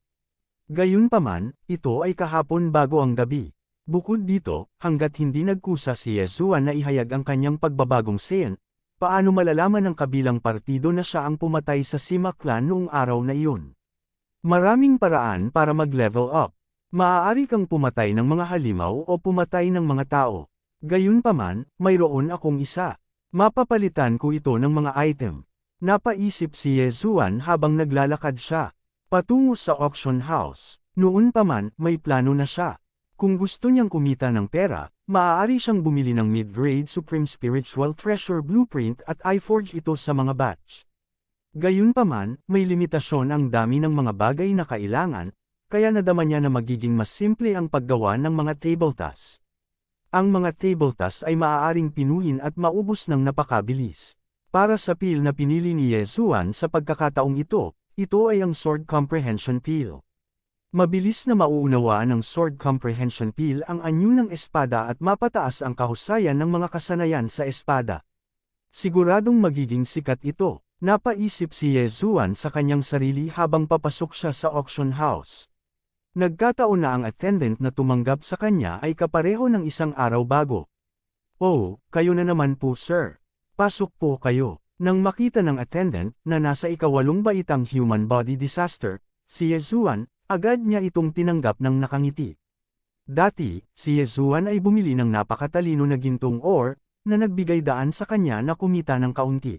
Gayunpaman, ito ay kahapon bago ang gabi. Bukod dito, hanggat hindi nagkusa si Yesuan na ihayag ang kanyang pagbabagong sin, paano malalaman ng kabilang partido na siya ang pumatay sa Sima clan noong araw na iyon? Maraming paraan para mag-level up. Maaari kang pumatay ng mga halimaw o pumatay ng mga tao. Gayunpaman, mayroon akong isa. Mapapalitan ko ito ng mga item. Napaisip si Yesuan habang naglalakad siya patungo sa auction house. Noon pa man, may plano na siya. Kung gusto niyang kumita ng pera, maaari siyang bumili ng mid-grade Supreme Spiritual Treasure Blueprint at i-forge ito sa mga batch. Gayunpaman, may limitasyon ang dami ng mga bagay na kailangan, kaya nadama niya na magiging mas simple ang paggawa ng mga table tasks. Ang mga table tasks ay maaaring pinuhin at maubos ng napakabilis. Para sa peel na pinili ni Yesuan sa pagkakataong ito ay ang Sword Comprehension Peel. Mabilis na mauunawaan ng Sword Comprehension Peel ang anyo ng espada at mapataas ang kahusayan ng mga kasanayan sa espada. Siguradong magiging sikat ito, napaisip si Yesuan sa kanyang sarili habang papasok siya sa auction house. Nagkataon na ang attendant na tumanggap sa kanya ay kapareho ng isang araw bago. "Oh, kayo na naman po sir. Pasok po kayo." Nang makita ng attendant na nasa ikawalong baitang human body disaster, si Yesuan, agad niya itong tinanggap ng nakangiti. Dati, si Yesuan ay bumili ng napakatalino na gintong ore, na nagbigay daan sa kanya na kumita ng kaunti.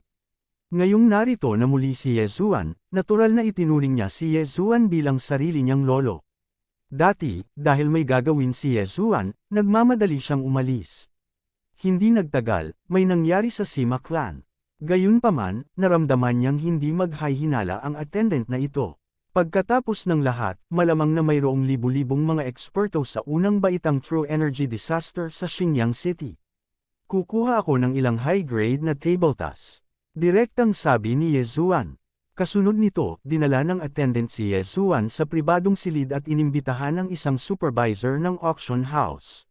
Ngayong narito na muli si Yesuan, natural na itinuring niya si Yesuan bilang sarili niyang lolo. Dati, dahil may gagawin si Yesuan, nagmamadali siyang umalis. Hindi nagtagal, may nangyari sa Sima clan. Gayunpaman, naramdaman niyang hindi maghay-hinala ang attendant na ito. Pagkatapos ng lahat, malamang na mayroong libu-libong mga eksperto sa unang baitang True Energy Disaster sa Xinjiang City. Kukuha ako ng ilang high-grade na table tasks. Direktang sabi ni Yesuan. Kasunod nito, dinala ng attendant si Yesuan sa pribadong silid at inimbitahan ng isang supervisor ng auction house.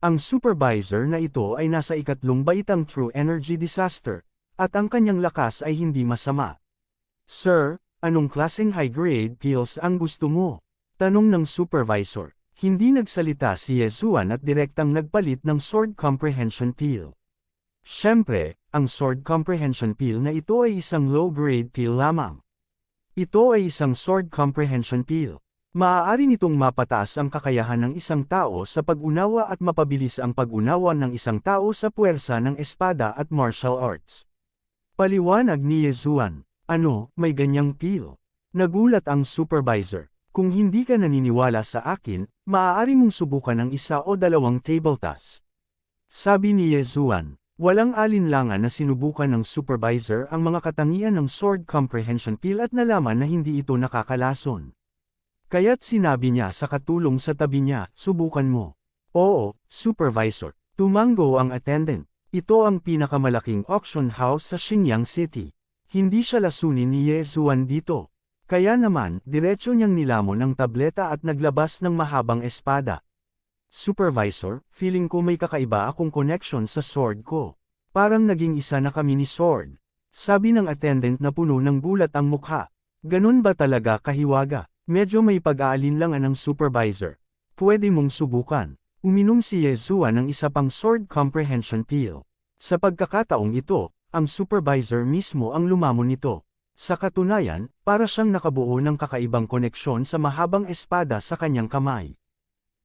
Ang supervisor na ito ay nasa ikatlong baitang True Energy Disaster, at ang kanyang lakas ay hindi masama. "Sir, anong klaseng high-grade pills ang gusto mo?" tanong ng supervisor. Hindi nagsalita si Yesuan at direktang nagpalit ng Sword Comprehension Pill. Siyempre, ang Sword Comprehension Pill na ito ay isang low-grade pill lamang. Ito ay isang Sword Comprehension Pill. Maaari nitong mapataas ang kakayahan ng isang tao sa pag-unawa at mapabilis ang pag-unawa ng isang tao sa puwersa ng espada at martial arts. Paliwanag ni Yesuan. "Ano, may ganyang pill?" Nagulat ang supervisor. "Kung hindi ka naniniwala sa akin, maaari mong subukan ang isa o dalawang table tasks." Sabi ni Yesuan. Walang alinlangan na sinubukan ng supervisor ang mga katangian ng Sword Comprehension Pill at nalaman na hindi ito nakakalason. Kaya't sinabi niya sa katulong sa tabi niya, "Subukan mo." "Oo, supervisor." Tumango ang attendant. Ito ang pinakamalaking auction house sa Xinjiang City. Hindi siya lasunin ni Yesuan dito. Kaya naman, diretso niyang nilamon ang tableta at naglabas ng mahabang espada. "Supervisor, feeling ko may kakaiba akong connection sa sword ko. Parang naging isa na kami ni Sword." Sabi ng attendant na puno ng gulat ang mukha. "Ganun ba talaga kahiwaga?" Medyo may pag-aalinlangan ng supervisor. "Pwede mong subukan." Uminom si Yesuan ng isa pang Sword Comprehension Pill. Sa pagkakataong ito, ang supervisor mismo ang lumamon nito. Sa katunayan, para siyang nakabuo ng kakaibang koneksyon sa mahabang espada sa kanyang kamay.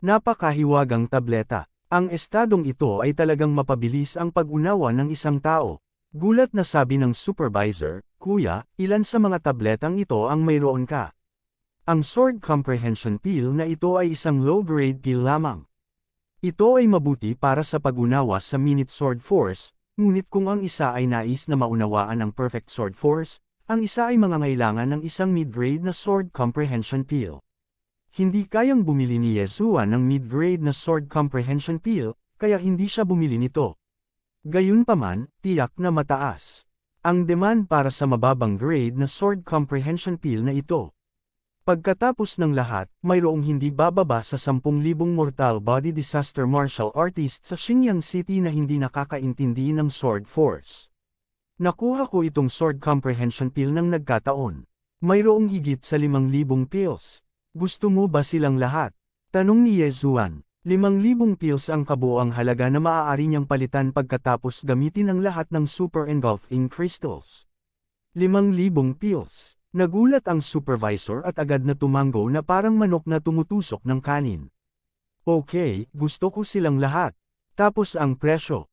Napakahiwagang tableta. Ang estadong ito ay talagang mapabilis ang pag-unawa ng isang tao. Gulat na sabi ng supervisor, "Kuya, ilan sa mga tabletang ito ang mayroon ka?" Ang Sword Comprehension Pill na ito ay isang low-grade pill lamang. Ito ay mabuti para sa pag-unawa sa Minute Sword Force, ngunit kung ang isa ay nais na maunawaan ang Perfect Sword Force, ang isa ay mangangailangan ng isang mid-grade na Sword Comprehension Pill. Hindi kayang bumili ni Yesuan ng mid-grade na Sword Comprehension Pill, kaya hindi siya bumili nito. Gayunpaman, tiyak na mataas ang demand para sa mababang grade na Sword Comprehension Pill na ito. Pagkatapos ng lahat, mayroong hindi bababa sa 10,000 mortal body disaster martial artists sa Xinjiang City na hindi nakakaintindi ng Sword Force. Nakuha ko itong Sword Comprehension Pill ng nagkataon. Mayroong higit sa 5,000 pills. Gusto mo ba silang lahat? Tanong ni Yezuan. 5,000 pills ang kabuoang halaga na maaari niyang palitan pagkatapos gamitin ang lahat ng super engulfing crystals. 5,000 pills. Nagulat ang supervisor at agad na tumango na parang manok na tumutusok ng kanin. Okay, gusto ko silang lahat. Tapos ang presyo.